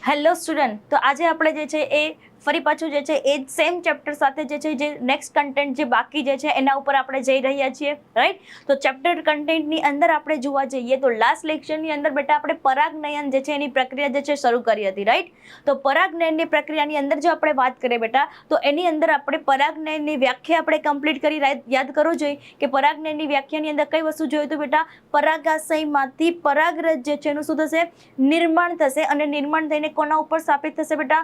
Hello student, તો આજે આપણે જે છે એ ફરી પાછું જે છે એ સેમ ચેપ્ટર સાથે જે છે જે નેક્સ્ટ કન્ટેન્ટ જે બાકી જે છે એના ઉપર આપણે જઈ રહ્યા છીએ, રાઈટ? તો ચેપ્ટર કન્ટેન્ટની અંદર આપણે જોવા જઈએ તો લાસ્ટ લેક્ચરની અંદર બેટા આપણે પરાગનયન જે છે એની પ્રક્રિયા જે છે શરૂ કરી હતી, રાઈટ? તો પરાગનયનની પ્રક્રિયાની અંદર જો આપણે વાત કરીએ બેટા તો એની અંદર આપણે પરાગનયનની વ્યાખ્યા આપણે કમ્પ્લીટ કરી યાદ કરવું જોઈએ કે પરાગનયનની વ્યાખ્યાની અંદર કઈ વસ્તુ જોયું હતું બેટા? પરાગાશયમાંથી પરાગરજ જે છે એનું શું થશે? નિર્માણ થશે અને નિર્માણ થઈને કોના ઉપર સ્થાપિત થશે બેટા?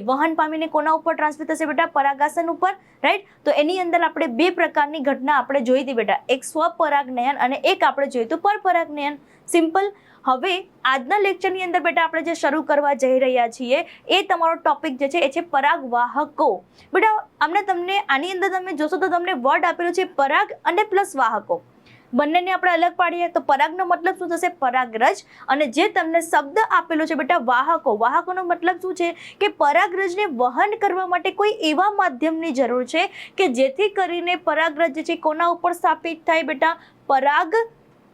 વહન પામીને કોના ઉપર ટ્રાન્સફર થશે બેટા? પરાગાસન ઉપર, રાઈટ? તો એની અંદર આપણે બે પ્રકારની ઘટના આપણે જોઈ હતી બેટા, એક સ્વપરાગનયન અને એક આપણે જોયું હતું પરપરાગનયન. સિમ્પલ. હવે આજના લેક્ચરની અંદર બેટા આપણે જે શરૂ કરવા જઈ રહ્યા છીએ એ તમારો ટોપિક જે છે એ છે પરાગવાહકો. બેટા આમને તમને આની અંદર તમે જોશો તો તમને વર્ડ આપેલો છે પરાગ અને પ્લસ વાહકો. બંનેને આપણે અલગ પાડીએ તો પરાગનો મતલબ શું થશે? પરાગરજ. અને જે તમને શબ્દ આપેલો છે બેટા વાહકો, વાહકોનો મતલબ શું છે કે પરાગરજને વહન કરવા માટે કોઈ એવા માધ્યમની જરૂર છે કે જેથી કરીને પરાગરજ જે છે કોના ઉપર સ્થાપિત થાય બેટા?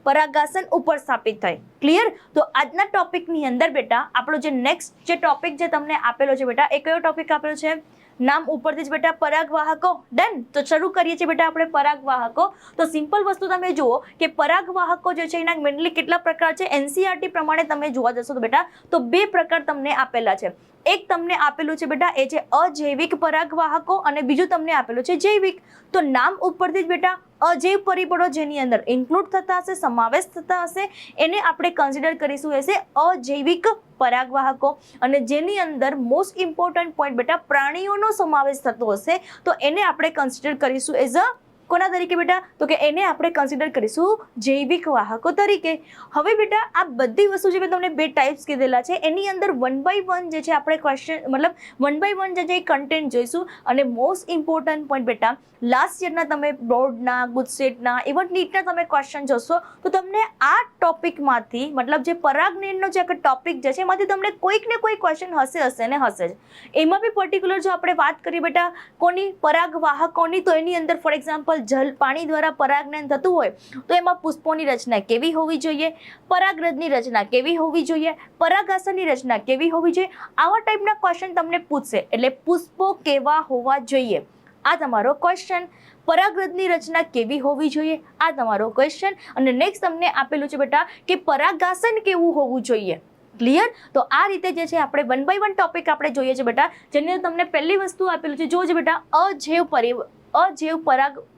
પરાગાસન ઉપર સ્થાપિત થાય. ક્લિયર? તો આજના ટોપિકની અંદર બેટા આપણો જે નેક્સ્ટ જે ટોપિક જે તમને આપેલો છે બેટા એ કયો ટોપિક આપેલો છે? નામ ઉપરથી જ બેટા પરાગવાહકો. ડન. તો શરૂ કરીએ છીએ બેટા આપણે પરાગવાહકો. તો સિમ્પલ વસ્તુ તમે જુઓ કે પરાગવાહકો જે છે એના મેનલી કેટલા પ્રકાર છે? એનસીઈઆરટી પ્રમાણે તમે જોવા જશો તો બેટા તો બે પ્રકાર તમને આપેલા છે. એક તમને આપેલું છે બેટા એ છે અજૈવિક પરાગવાહકો અને બીજું તમને આપેલું છે જૈવિક. તો નામ ઉપરથી જ બેટા અજૈવ પરિબળો જેની અંદર ઇન્ક્લુડ થતા હશે, સમાવેશ થતા હશે, એને આપણે કન્સિડર કરીશું હશે અજૈવિક પરાગવાહકો. અને જેની અંદર મોસ્ટ ઇમ્પોર્ટન્ટ પોઈન્ટ બેટા પ્રાણીઓનો સમાવેશ થતો હશે તો એને આપણે કન્સિડર કરીશું એઝ અ કોના તરીકે બેટા? તો કે એને આપણે કન્સિડર કરીશું જૈવિક વાહકો તરીકે. હવે બેટા આ બધી વસ્તુ જે મેં તમને બે ટાઈપ્સ કીધેલા છે એની અંદર વન બાય વન જે છે આપણે ક્વેશ્ચન મતલબ વન બાય વન જે છે એ કન્ટેન્ટ જોઈશું. અને મોસ્ટ ઇમ્પોર્ટન્ટ પોઈન્ટ બેટા લાસ્ટ યરના તમે બોર્ડના, ગુજસેટના, ઇવન નીટના તમે ક્વેશ્ચન જોશો તો તમને આ ટોપિકમાંથી મતલબ જે પરાગનયનનો જે ટોપિક જે છે એમાંથી તમને કોઈક ને કોઈ ક્વેશ્ચન હશે ને હશે જ. એમાં બી પર્ટિક્યુલર જો આપણે વાત કરીએ બેટા કોની? પરાગવાહકોની. તો એની અંદર ફોર એક્ઝામ્પલ જલ પાણી દ્વારા પરાગનયન થતું હોય તો એમાં પુષ્પોની રચના કેવી હોવી જોઈએ? પરાગરજની રચના કેવી હોવી જોઈએ? પરાગાસનની રચના કેવી હોવી જોઈએ? આવા ટાઈપના ક્વેશ્ચન તમને પૂછશે. એટલે પુષ્પો કેવા હોવા જોઈએ? આ તમારો ક્વેશ્ચન. પરાગરજની રચના કેવી હોવી જોઈએ? આ તમારો ક્વેશ્ચન. અને નેક્સ્ટ તમને આપેલું છે બેટા કે પરાગાસન કેવું હોવું જોઈએ? ક્લિયર? તો આ રીતે જે છે આપણે વન બાય વન ટોપિક આપણે જોઈએ છે બેટા. જેની અંદર તમને પહેલી વસ્તુ આપેલું છે જોજો બેટા અજૈવ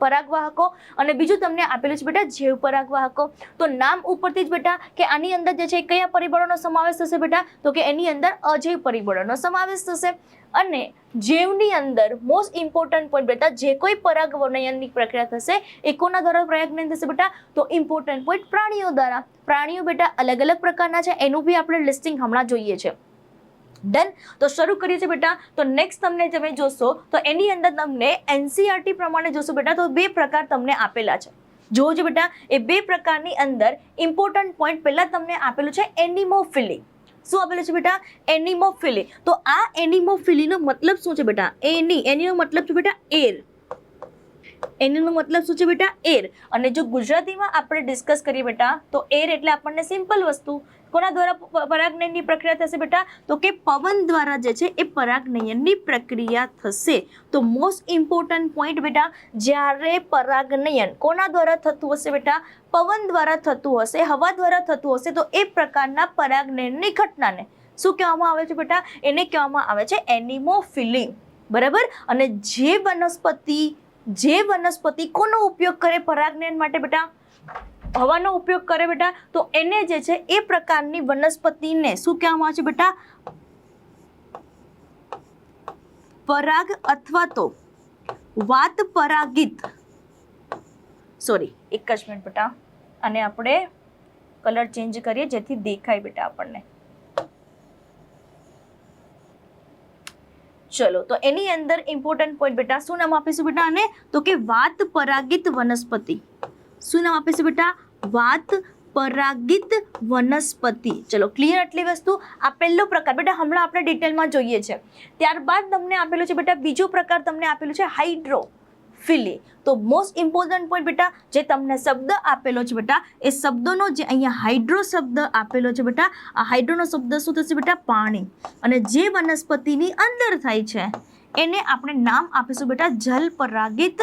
પરાગવાહકો અને બીજું તમને આપેલું છે બેટા જૈવ પરાગવાહકો. તો નામ ઉપરથી જ બેટા કે આની અંદર જે છે કયા પરિબળોનો સમાવેશ થશે બેટા? તો કે એની અંદર અજૈવ પરિબળોનો સમાવેશ થશે. અને જૈવની અંદર મોસ્ટ ઇમ્પોર્ટન્ટ પોઈન્ટ બેટા જે કોઈ પરાગનયનની પ્રક્રિયા થશે એ કોના દ્વારા પરાગનયન થશે બેટા? તો ઇમ્પોર્ટન્ટ પોઈન્ટ પ્રાણીઓ દ્વારા. પ્રાણીઓ બેટા અલગ અલગ પ્રકારના છે એનું બી આપણે લિસ્ટિંગ હમણાં જોઈએ છે. ડન. તો શરૂ કરીએ છીએ બેટા. તો નેક્સ્ટ તમને તમે જોશો તો એની અંદર તમને એનસીઈઆરટી પ્રમાણે જોશો બેટા તો બે પ્રકાર તમને આપેલા છે. જોજો બેટા એ બે પ્રકારની અંદર ઇમ્પોર્ટન્ટ પોઈન્ટ પહેલા તમને આપેલું છે એનિમોફિલી. શું આપેલું છે બેટા? એનિમોફિલી. તો આ એનિમોફિલીનો મતલબ શું છે બેટા? એનીનો મતલબ છે બેટા એર. એનીનો મતલબ શું છે બેટા? એર. અને જો ગુજરાતીમાં આપણે ડિસ્કસ કરીએ બેટા તો એર એટલે આપણને સિમ્પલ વસ્તુ કોના દ્વારા પરાગનયનની પ્રક્રિયા થશે બેટા? તો કે પવન દ્વારા જે છે એ પરાગનયનની પ્રક્રિયા થશે. તો મોસ્ટ ઇમ્પોર્ટન્ટ પોઈન્ટ બેટા જ્યારે પરાગનયન કોના દ્વારા થતું હશે બેટા? પવન દ્વારા થતું હશે, હવા દ્વારા થતું હશે તો એ પ્રકારના પરાગનયનની ઘટનાને શું કહેવામાં આવે છે બેટા? એને કહેવામાં આવે છે એનિમોફિલી. બરાબર? અને જે વનસ્પતિ કોનો ઉપયોગ કરે પરાગનયન માટે બેટા? હવાનો ઉપયોગ કરે બેટા. તો એને જે છે એ પ્રકારની વનસ્પતિને શું કહેવામાં આવે છે બેટા? પરાગ અથવા તો વાત પરાગિત. સોરી, એક જ મિનિટ બેટા. અને આપણે કલર ચેન્જ કરીએ જેથી દેખાય બેટા આપણને. ચલો તો એની અંદર ઇમ્પોર્ટન્ટ પોઈન્ટ બેટા શું નામ આપીશું બેટા આને? તો કે વાત પરાગિત વનસ્પતિ. શું નામ આપીશું બેટા? વાત પરાગિત વનસ્પતિ. ચલો ક્લિયર આટલી વસ્તુ. આ પહેલો પ્રકાર બેટા હમણાં આપણે ડિટેલમાં જોઈએ છે. ત્યારબાદ તમને આપેલું છે બેટા બીજો પ્રકાર તમને આપેલું છે ફિલી. તો મોસ્ટ ઇમ્પોર્ટન્ટ પોઈન્ટ બેટા, જે તમને શબ્દ આપેલો છે બેટા, એ શબ્દનો જે અહીંયા હાઇડ્રો શબ્દ આપેલો છે બેટા, આ હાઇડ્રોનો શબ્દ શું થશે બેટા? પાણી. અને જે વનસ્પતિની અંદર થાય છે એને આપણે નામ આપીશું બેટા જલ પરાગિત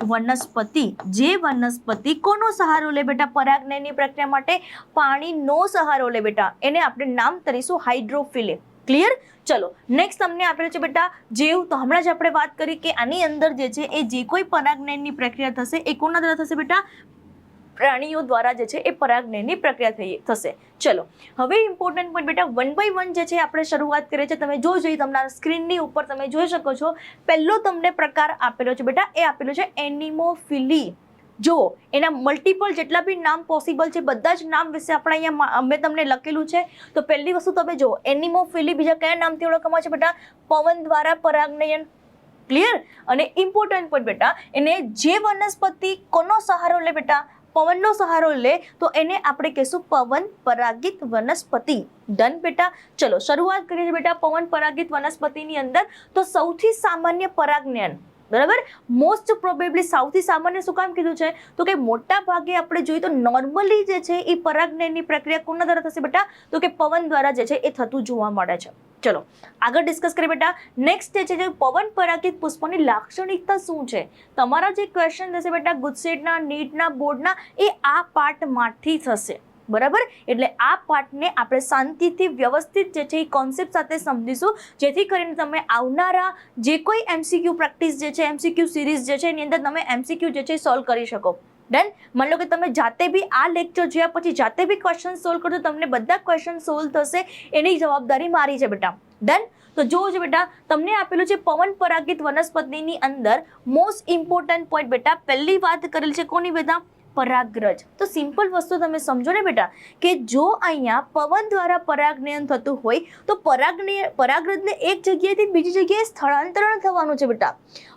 વનસ્પતિ. જે વનસ્પતિ કોનો સહારો લે બેટા પરાગનયનની પ્રક્રિયા માટે? પાણીનો સહારો લે બેટા, એને આપણે નામ તરીશું હાઇડ્રોફિલે. ક્લિયર? ચલો નેક્સ્ટ તમને આપેલું છે બેટા જીવ. તો હમણાં જ આપણે વાત કરી કે આની અંદર જે છે એ જે કોઈ પરાગનયનની પ્રક્રિયા થશે એ કોના દ્વારા થશે બેટા? પ્રાણીઓ દ્વારા જે છે એ પરાગનયનની પ્રક્રિયા થશે. ચલો હવે ઇમ્પોર્ટન્ટ પોઈન્ટ બેટા, 1 by 1 જે છે આપણે શરૂઆત કરીએ છીએ. તમે જોઈ તમારા સ્ક્રીનની ઉપર તમે જોઈ શકો છો. પહેલો તમને પ્રકાર આપેલો છે બેટા, એ આપેલો છે એનિમોફિલી. જો એના મલ્ટિપલ જેટલા બી નામ પોસિબલ છે બધા જ નામ વિશે આપણે અહીંયા મેં તમને લખેલું છે. તો પહેલી વસ્તુ તમે જો એનિમોફિલી, બીજા કયા નામથી ઓળખવામાં છે બેટા? પવન દ્વારા પરાગનયન. ક્લિયર? અને ઇમ્પોર્ટન્ટ પોઈન્ટ બેટા, એને જે વનસ્પતિ કોનો સહારો લે બેટા? પવનનો સહારો લે, તો એને આપણે કહીશું પવન પરાગિત વનસ્પતિ. ડન બેટા? ચલો શરૂઆત કરીએ બેટા પવન પરાગિત વનસ્પતિની અંદર. તો સૌથી સામાન્ય પરાગનયન, બરાબર, મોસ્ટ પ્રોબેબલી સૌથી સામાન્ય શું કામ કીધું છે? તો કે મોટા ભાગે આપણે જોઈએ તો નોર્મલી જે છે એ પરાગનયનની પ્રક્રિયા કોના દ્વારા થશે બેટા? તો કે પવન દ્વારા જે છે એ થતું જોવા મળે છે. ચલો આગળ ડિસ્કસ કરીએ બેટા. નેક્સ્ટ જે છે પવન પરાગિત પુષ્પોની લાક્ષણિકતા શું છે? તમારા જે ક્વેશ્ચન થશે બેટા ગુજસેટના, નીટના, બોર્ડના, એ આ પાર્ટમાંથી થશે. બરાબર? એટલે આ પાર્ટને આપણે શાંતિથી વ્યવસ્થિત જે છે એ કોન્સેપ્ટ સાથે સમજીશું, જેથી કરીને તમે આવનારા જે કોઈ MCQ પ્રેક્ટિસ જે છે, MCQ સિરીઝ જે છે એની અંદર તમે MCQ જે છે સોલ્વ કરી શકો. ડન? માની લો કે તમે જાતે બી આ લેક્ચર જોયા પછી જાતે બી ક્વેશ્ચન સોલ્વ કરશો, તમને બધા ક્વેશ્ચન સોલ્વ થશે, એની જવાબદારી મારી છે બેટા. ડન? તો જોવો છો બેટા, તમને આપેલું છે પવન પરાગિત વનસ્પતિની અંદર મોસ્ટ ઇમ્પોર્ટન્ટ પોઈન્ટ બેટા, પહેલી વાત કરેલી છે કોની બેટા? પરાગરજ. તો સિમ્પલ વસ્તુ તમે સમજો ને બેટા, કે જો અહીંયા પવન દ્વારા પરાગનયન થતું હોય તો પરાગરજને એક જગ્યાએથી બીજી જગ્યાએ સ્થળાંતરણ થવાનું છે બેટા.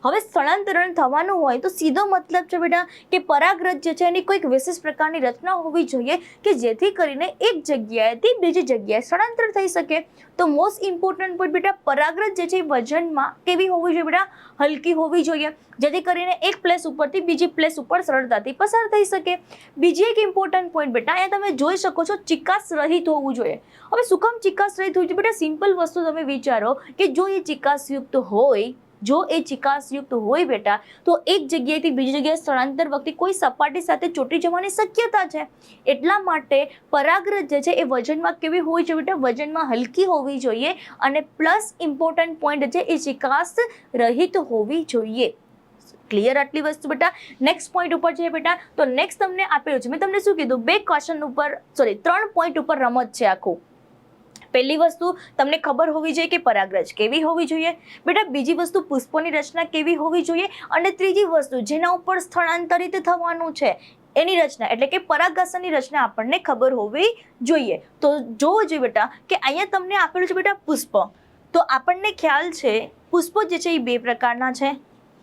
હવે સ્થળાંતરણ થવાનું હોય તો સીધો મતલબ છે બેટા કે પરાગરજ જે છે એની કોઈક વિશેષ પ્રકારની રચના હોવી જોઈએ કે જેથી કરીને એક જગ્યાએથી બીજી જગ્યાએ સ્થળાંતર થઈ શકે. તો મોસ્ટ ઇમ્પોર્ટન્ટ પોઈન્ટ બેટા, પરાગરજ જે છે વજનમાં કેવી હોવી જોઈએ બેટા? હલકી હોવી જોઈએ, જેથી કરીને એક પ્લેસ ઉપરથી બીજી પ્લેસ ઉપર સરળતાથી પસાર થઈ શકે. બીજી એક ઇમ્પોર્ટન્ટ પોઈન્ટ બેટા, અહીંયા તમે જોઈ શકો છો ચિકાસ રહિત હોવું જોઈએ. હવે શું કામ ચિકાસ રહિત હોવું જોઈએ બેટા? સિમ્પલ વસ્તુ તમે વિચારો કે જો એ ચિકાસયુક્ત હોય બેટા, તો એક જગ્યાએથી બીજી જગ્યાએ સ્થળાંતર વખતે કોઈ સપાટી સાથે ચોંટી જવાની શક્યતા છે. એટલા માટે પરાગરજ જે છે એ વજનમાં કેવી હોવી જોઈએ બેટા? વજનમાં હલકી હોવી જોઈએ, અને પ્લસ ઇમ્પોર્ટન્ટ પોઈન્ટ છે એ ચિકાસ રહિત હોવી જોઈએ. ક્લિયર આટલી વસ્તુ બેટા? નેક્સ્ટ પોઈન્ટ ઉપર છે બેટા. તો નેક્સ્ટ તમને આપેલું છે, મેં તમને શું કીધું? 3 પોઈન્ટ ઉપર રમત છે આખું. પહેલી વસ્તુ તમને ખબર હોવી જોઈએ કે પરાગરજ કેવી હોવી જોઈએ બેટા. બીજી વસ્તુ પુષ્પોની રચના કેવી હોવી જોઈએ, અને ત્રીજી વસ્તુ જેના ઉપર સ્થળાંતરિત થવાનું છે એની રચના, એટલે કે પરાગાસનની રચના આપણને ખબર હોવી જોઈએ. તો જોવો જોઈએ બેટા કે અહીંયા તમને આપેલું છે બેટા પુષ્પ. તો આપણને ખ્યાલ છે પુષ્પો જે છે એ 2 પ્રકારના છે.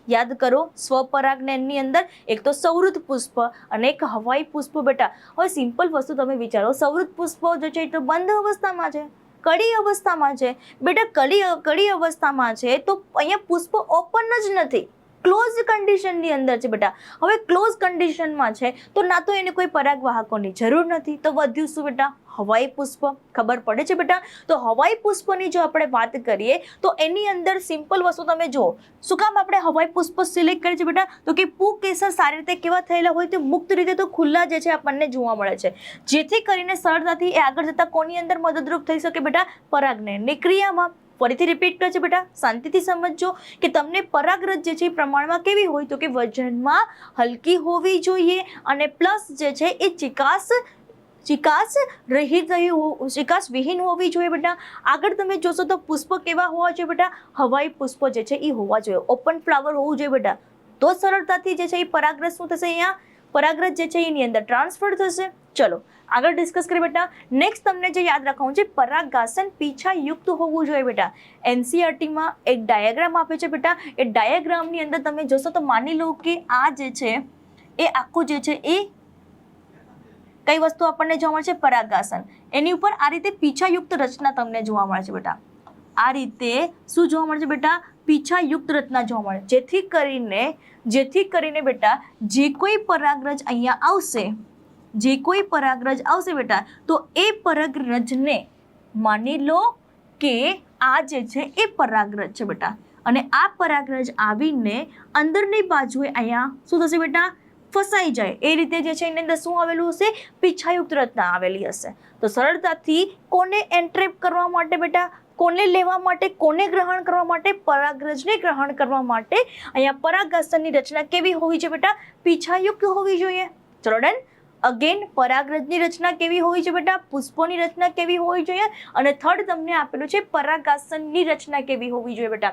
યાદ કરો, સ્વપરાગનયનની અંદર એક તો સૌહૃદ પુષ્પ અને એક હવાઈ પુષ્પ બેટા. હવે સિમ્પલ વસ્તુ તમે વિચારો, સૌહૃદ પુષ્પ જે છે એ તો બંધ અવસ્થામાં છે, કડી અવસ્થામાં છે બેટા. કડી અવસ્થામાં છે તો અહીંયા પુષ્પ ઓપન જ નથી, ક્લોઝ કન્ડિશનની અંદર છે બેટા. હવે ક્લોઝ કન્ડિશનમાં છે તો ના તો એને કોઈ પરાગવાહકોની જરૂર નથી, તો વધ્યું શું બેટા? હવાઈ પુષ્પ. ખબર પડે છે બેટા? તો હવાઈ પુષ્પની જો આપણે વાત કરીએ તો એની અંદર સિમ્પલ વસ્તુ તમે જુઓ, શું કામ આપણે હવાઈ પુષ્પ સિલેક્ટ કરીએ છીએ બેટા? તો કે પુકેસર સારી રીતે કેવા થયેલા હોય તો મુક્ત રીતે તો ખુલ્લા જે છે આપણને જોવા મળે છે, જેથી કરીને સરળતાથી એ આગળ જતા કોની અંદર મદદરૂપ થઈ શકે બેટા? પરાગનયનની ક્રિયામાં. ફરીથી રિપીટ કરે છે બેટા, શાંતિથી સમજજો કે તમને પરાગરજ જે છે એ પ્રમાણમાં કેવી હોય તો કે વજનમાં હલકી હોવી જોઈએ, અને પ્લસ જે છે એ ચિકાસ વિહીન હોવી જોઈએ બેટા. આગળ તમે જોશો તો પુષ્પ કેવા હોવા જોઈએ બેટા? હવાઈ પુષ્પ જે છે એ હોવા જોઈએ, ઓપન ફ્લાવર હોવું જોઈએ બેટા. તો સરળતાથી જે છે એ પરાગરજ શું થશે? અહીંયા પરાગરજ જે છે એની અંદર ટ્રાન્સફર થશે. ચલો આગળ ડિસ્કસ કરીએ બેટા. નેક્સ્ટ તમને જે યાદ રાખવાનું છે, પરાગાસન પીછાયુક્ત હોવું જોઈએ બેટા. NCERT-માં એક ડાયાગ્રામ આપે છે બેટા. એ ડાયાગ્રામની અંદર તમે જોશો તો માની લો કે આ જે છે એ આખું જે છે એ કઈ વસ્તુ આપણને જોવા મળે છે? પરાગાસન. એની ઉપર આ રીતે પીછાયુક્ત રચના તમને જોવા મળે છે બેટા. આ રીતે શું જોવા મળે છે બેટા? પીછાયુક્ત રચના જોવા મળે, જેથી કરીને બેટા જે કોઈ પરાગરજ અહીંયા આવશે, જે કોઈ પરાગરજ આવશે બેટા, તો એ પરાગરજને માની લો કે આ જે છે એ પરાગરજ છે બેટા, અને આ પરાગરજ આવીને અંદરની બાજુએ અહીંયા શું થશે બેટા, ફસાઈ જાય. એ રીતે જે છે એની અંદર શું આવેલું હશે, પીછાયુક્ત રચના આવેલી હશે. તો સરળતાથી કોને એન્ટ્રેપ કરવા માટે બેટા, કોને લેવા માટે, કોને ગ્રહણ કરવા માટે, પરાગરજને ગ્રહણ કરવા માટે અહીંયા પરાગાસનની રચના કેવી હોવી જોઈએ બેટા, પીછાયુક્ત હોવી જોઈએ. ચલો ડન. અગેન પરાગરજની રચના કેવી હોવી જોઈએ બેટા, પુષ્પોની રચના કેવી હોવી જોઈએ, અને થર્ડ તમને આપેલું છે પરાગાસનની રચના કેવી હોવી જોઈએ બેટા.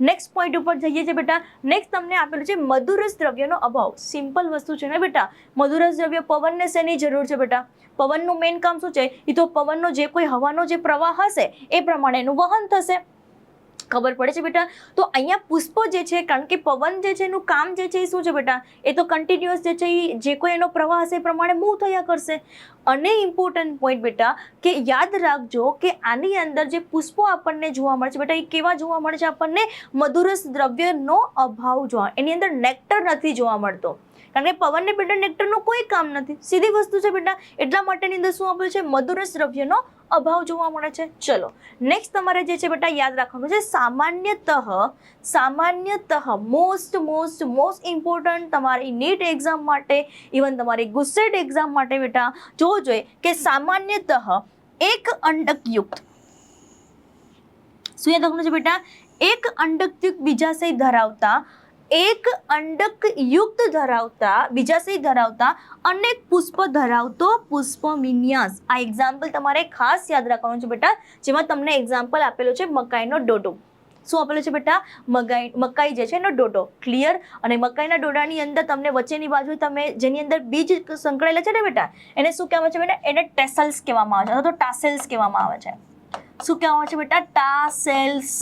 નેક્સ્ટ પોઈન્ટ ઉપર જઈએ છીએ બેટા. નેક્સ્ટ તમને આપેલું છે મધુરસ દ્રવ્યનો અભાવ. સિમ્પલ વસ્તુ છે ને બેટા, મધુરસ દ્રવ્ય, પવનને શેની જરૂર છે બેટા, પવનનું મેઇન કામ શું છે, એ તો પવનનો જે કોઈ હવાનો જે પ્રવાહ હશે એ પ્રમાણે એનું વહન થશે. ખબર પડે છે બેટા. તો અહીંયા પુષ્પો જે છે, કારણ કે પવન જે છે એનું કામ જે છે એ શું છે બેટા, એ તો કન્ટિન્યુઅસ જે છે એ જે કોઈ એનો પ્રવાહ હશે એ પ્રમાણે મૂવ થયા કરશે. અને ઇમ્પોર્ટન્ટ પોઈન્ટ બેટા કે યાદ રાખજો કે આની અંદર જે પુષ્પો આપણને જોવા મળે છે બેટા, એ કેવા જોવા મળે છે આપણને, મધુરસ દ્રવ્યનો અભાવ જોવા, એની અંદર નેક્ટર નથી જોવા મળતો, કારણ કે પવનને બેટા નેક્ટરનું કોઈ કામ નથી, સીધી વસ્તુ છે બેટા. એટલા માટેની અંદર શું આપેલું છે, મધુરસ દ્રવ્યનો અભાવ જોવા મળે છે. ચલો નેક્સ્ટ તમારે જે છે બેટા યાદ રાખવાનું છે, સામાન્યતઃ મોસ્ટ ઇમ્પોર્ટન્ટ તમારી નીટ એક્ઝામ માટે, ઇવન તમારી ગુસ્સેટ એક્ઝામ માટે બેટા જોવું જોઈએ કે સામાન્યતઃ એક અંડકયુક્ત, શું યાદ રાખવાનું છે બેટા, એક અંડકયુક્ત બીજાશય ધરાવતા, એક અંડકયુક્ત ધરાવતા, બીજાશય ધરાવતા અનેક પુષ્પ ધરાવતો પુષ્પવિન્યાસ. આ એક્ઝામ્પલ તમારે ખાસ યાદ રાખવાનું છે બેટા, જેમાં તમને એક્ઝામ્પલ આપેલો છે મકાઈનો ડોડો. શું આપેલું છે બેટા, મકાઈ જે છે એનો ડોડો. ક્લિયર. અને મકાઈના ડોડાની અંદર તમને વચ્ચેની બાજુ તમે જેની અંદર બીજ સંકળાયેલા છે ને બેટા, એને શું કહેવામાં છે બેટા, એને ટેસલ્સ કહેવામાં આવે છે, અથવા તો ટાસેલ્સ કહેવામાં આવે છે. શું કહેવામાં છે બેટા, ટાસેલ્સ.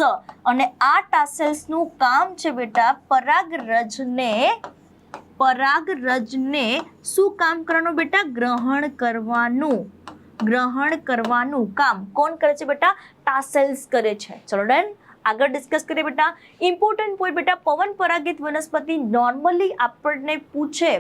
અને આ ટાસેલ્સનું કામ છે બેટા પરાગરજને શું કામ કરવાનું બેટા, ગ્રહણ કરવાનું કામ કોણ કરે છે બેટા, ટાસેલ્સ કરે છે. ચલો ડન. આગળ ડિસ્કસ કરીએ બેટા. ઇમ્પોર્ટન્ટ પોઈન્ટ બેટા, પવન પરાગિત વનસ્પતિ નોર્મલી આપણને પૂછે,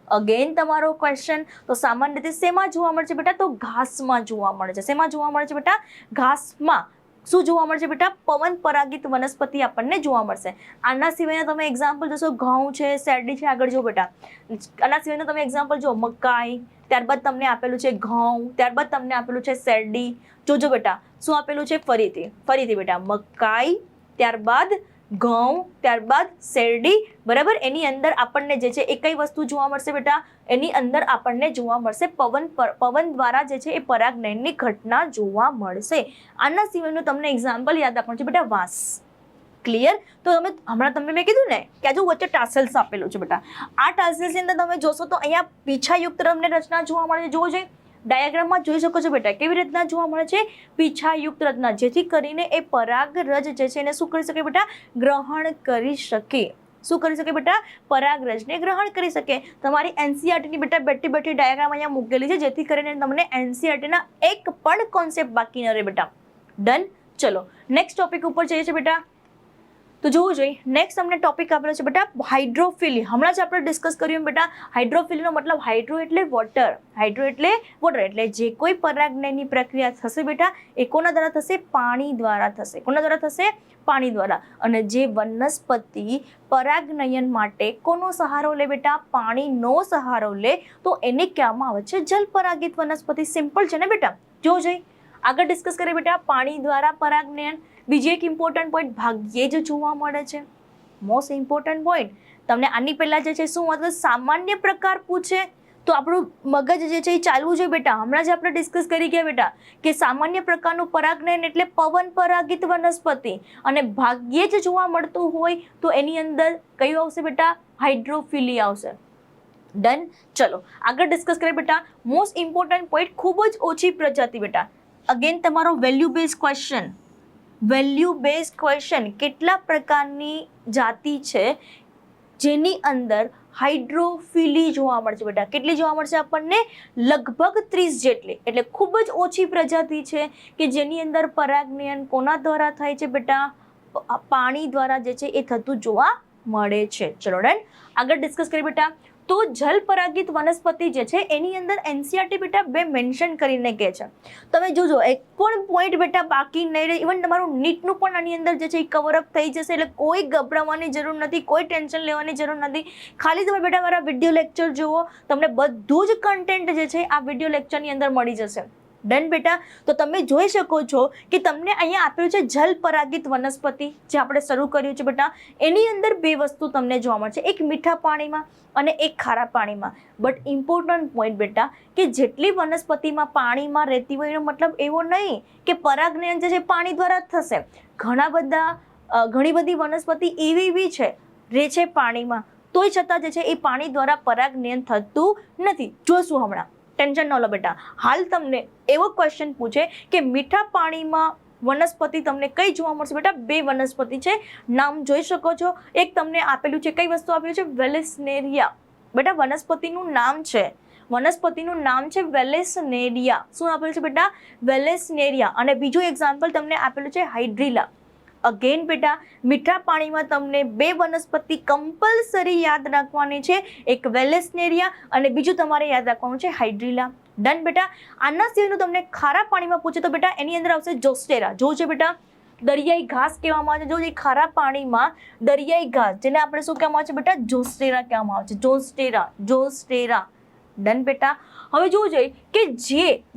અગેન તમારો ક્વેશ્ચન, તો સામાન્ય રીતે શેમાં જોવા મળે છે બેટા, તો ઘાસમાં જોવા મળે છે. શેમાં જોવા મળે છે બેટા, ઘાસમાં. શું જોવા મળે છે બેટા, પવન પરાગિત વનસ્પતિ આપણને જોવા મળશે. આના સિવાયના તમે એક્ઝામ્પલ જોશો, ઘઉં છે, શેરડી છે, આગળ જો બેટા. આના સિવાયના તમે એક્ઝામ્પલ જો, મકાઈ, ત્યારબાદ તમને આપેલું છે ઘઉં, ત્યારબાદ તમને આપેલું છે શેરડી. જોજો બેટા શું આપેલું છે, ફરીથી બેટા મકાઈ, ત્યારબાદ ઘઉં, ત્યારબાદ શેરડી, બરાબર. એની અંદર આપણને જે છે એ કઈ વસ્તુ જોવા મળશે બેટા, એની અંદર આપણને જોવા મળશે પવન દ્વારા જે છે એ પરાગનયનની ઘટના જોવા મળશે. આના સિવાયનું તમને એક્ઝામ્પલ યાદ આપવાનું છે બેટા, વાંસ. ક્લિયર. તો હમણાં મેં કીધું ને કે આજુ વચ્ચે ટાસેલ્સ આપેલું છે બેટા, આ ટાસેલ્સની અંદર તમે જોશો તો અહીંયા પીછાયુક્ત તમને રચના જોવા મળે છે. જોવો જોઈએ ડાયાગ્રામમાં જોઈ શકો છો બેટા, કેવી રીતના જોવા મળે છે, પીછાયુક્ત રચના, જેથી કરીને એ પરાગરજ જે છે એને શું કરી શકે બેટા, ગ્રહણ કરી શકે. શું કરી શકે બેટા, પરાગરજને ગ્રહણ કરી શકે. તમારી એનસીઈઆરટીની બેટા બેઠી ડાયાગ્રામ અહીંયા મૂકેલી છે, જેથી કરીને તમને એનસીઈઆરટીના એક પણ કોન્સેપ્ટ બાકી ન રહે બેટા. ડન. ચલો નેક્સ્ટ ટોપિક ઉપર જઈએ છીએ બેટા. તો જોવું જોઈએ નેક્સ્ટ અમને ટોપિક આપેલો છે બેટા, હાઇડ્રોફિલી. હમણાં જ આપણે ડિસ્કસ કર્યું બેટા, હાઇડ્રોફિલીનો મતલબ હાઇડ્રો એટલે વોટર, એટલે જે કોઈ પરાગનયનની પ્રક્રિયા થશે બેટા એ કોના દ્વારા થશે, પાણી દ્વારા થશે. કોના દ્વારા થશે, પાણી દ્વારા. અને જે વનસ્પતિ પરાગનયન માટે કોનો સહારો લે બેટા, પાણીનો સહારો લે, તો એને કહેવામાં આવે છે જલ પરાગિત વનસ્પતિ. સિમ્પલ છે ને બેટા. જોવું જોઈએ આગળ ડિસ્કસ કરીએ બેટા, પાણી દ્વારા પરાગનયન. બીજી એક ઇમ્પોર્ટન્ટ પોઈન્ટ, ભાગ્યે જ જોવા મળે છે. Most important point. તમને આની પહેલા જે છે શું મતલબ સામાન્ય પ્રકાર પૂછે તો આપણું મગજ જે છે એ ચાલવું જોઈએ બેટા. હમણાં જ આપણે ડિસ્કસ કરી ગયા બેટા કે સામાન્ય પ્રકારનું પરાગનયન એટલે પવન પરાગિત વનસ્પતિ, અને ભાગ્યે જ જોવા મળતું હોય તો એની અંદર કયું આવશે બેટા, હાઇડ્રોફિલી આવશે. ડન. ચલો આગળ ડિસ્કસ કરીએ બેટા. મોસ્ટ ઇમ્પોર્ટન્ટ પોઈન્ટ, ખૂબ જ ઓછી પ્રજાતિ બેટા. અગેન તમારો વેલ્યુ બેઝ ક્વેશ્ચન, કેટલા પ્રકારની જાતિ છે જેની અંદર હાઇડ્રોફિલી જોવા મળશે બેટા. કેટલી જોવા મળશે આપણને, લગભગ 30 જેટલી. એટલે ખૂબ જ ઓછી પ્રજાતિ છે કે જેની અંદર પરાગનયન કોના દ્વારા થાય છે બેટા, પાણી દ્વારા જે છે એ થતું જોવા મળે છે. ચલો ડન. આગળ ડિસ્કસ કરીએ બેટા. તો જલ પરાગિત વનસ્પતિ જે છે એની અંદર એનસીઆરટી બેટા 2 મેન્શન કરીને કહે છે. તમે જોજો એક પણ પોઈન્ટ બેટા બાકી નહીં રહે. ઇવન તમારું નીટનું પણ આની અંદર જે છે એ કવર અપ થઈ જશે. એટલે કોઈ ગભરાવાની જરૂર નથી, કોઈ ટેન્શન લેવાની જરૂર નથી. ખાલી તમે બેટા મારા વિડીયો લેક્ચર જુઓ, તમને બધું જ કન્ટેન્ટ જે છે આ વિડીયો લેક્ચરની અંદર મળી જશે. ડન બેટા. તો તમે જોઈ શકો છો કે તમને અહીંયા આપેલું છે જલ પરાગિત વનસ્પતિ જે આપણે શરૂ કર્યું છે બેટા. એની અંદર 2 વસ્તુ તમને જોવા મળશે, એક મીઠા પાણીમાં અને એક ખારા પાણીમાં. બટ ઇમ્પોર્ટન્ટ પોઈન્ટ બેટા કે જેટલી વનસ્પતિમાં પાણીમાં રહેતી હોય એનો મતલબ એવો નહીં કે પરાગનયન જે છે પાણી દ્વારા જ થશે. ઘણી બધી વનસ્પતિ એવી છે રહે છે પાણીમાં, તોય છતાં જે છે એ પાણી દ્વારા પરાગનયન થતું નથી. જોશું હમણાં, ટેન્શન ન લો બેટા. હાલ તમને એવો ક્વેશ્ચન પૂછે કે મીઠા પાણીમાં વનસ્પતિ તમને કઈ જોવા મળશે બેટા? 2 વનસ્પતિ છે, નામ જોઈ શકો છો. એક તમને આપેલું છે, કઈ વસ્તુ આપેલું છે? વેલેસનેરિયા. બેટા વનસ્પતિનું નામ છે, વનસ્પતિનું નામ છે વેલેસનેરિયા. શું આપેલું છે બેટા? વેલેસનેરિયા. અને બીજું એક્ઝામ્પલ તમને આપેલું છે હાઇડ્રીલા. અગેન બેટા મીઠા પાણીમાં તમને 2 વનસ્પતિ કમ્પલસરી યાદ રાખવાની છે, એક વેલેસનેરિયા અને બીજું તમારે યાદ રાખવાનું છે હાઇડ્રીલા. ડન બેટા. આના સિવાયનું તમને ખારા પાણીમાં પૂછે તો બેટા એની અંદર આવશે જોસ્ટેરા. જો છે બેટા દરિયાઈ ઘાસ કહેવામાં આવે છે. જો ખારા પાણીમાં દરિયાઈ ઘાસ, જેને આપણે શું કહેવામાં આવે છે બેટા? જોસ્ટેરા કહેવામાં આવે છે. જોસ્ટેરા. ડન બેટા. હવે જોવું જોઈએ કે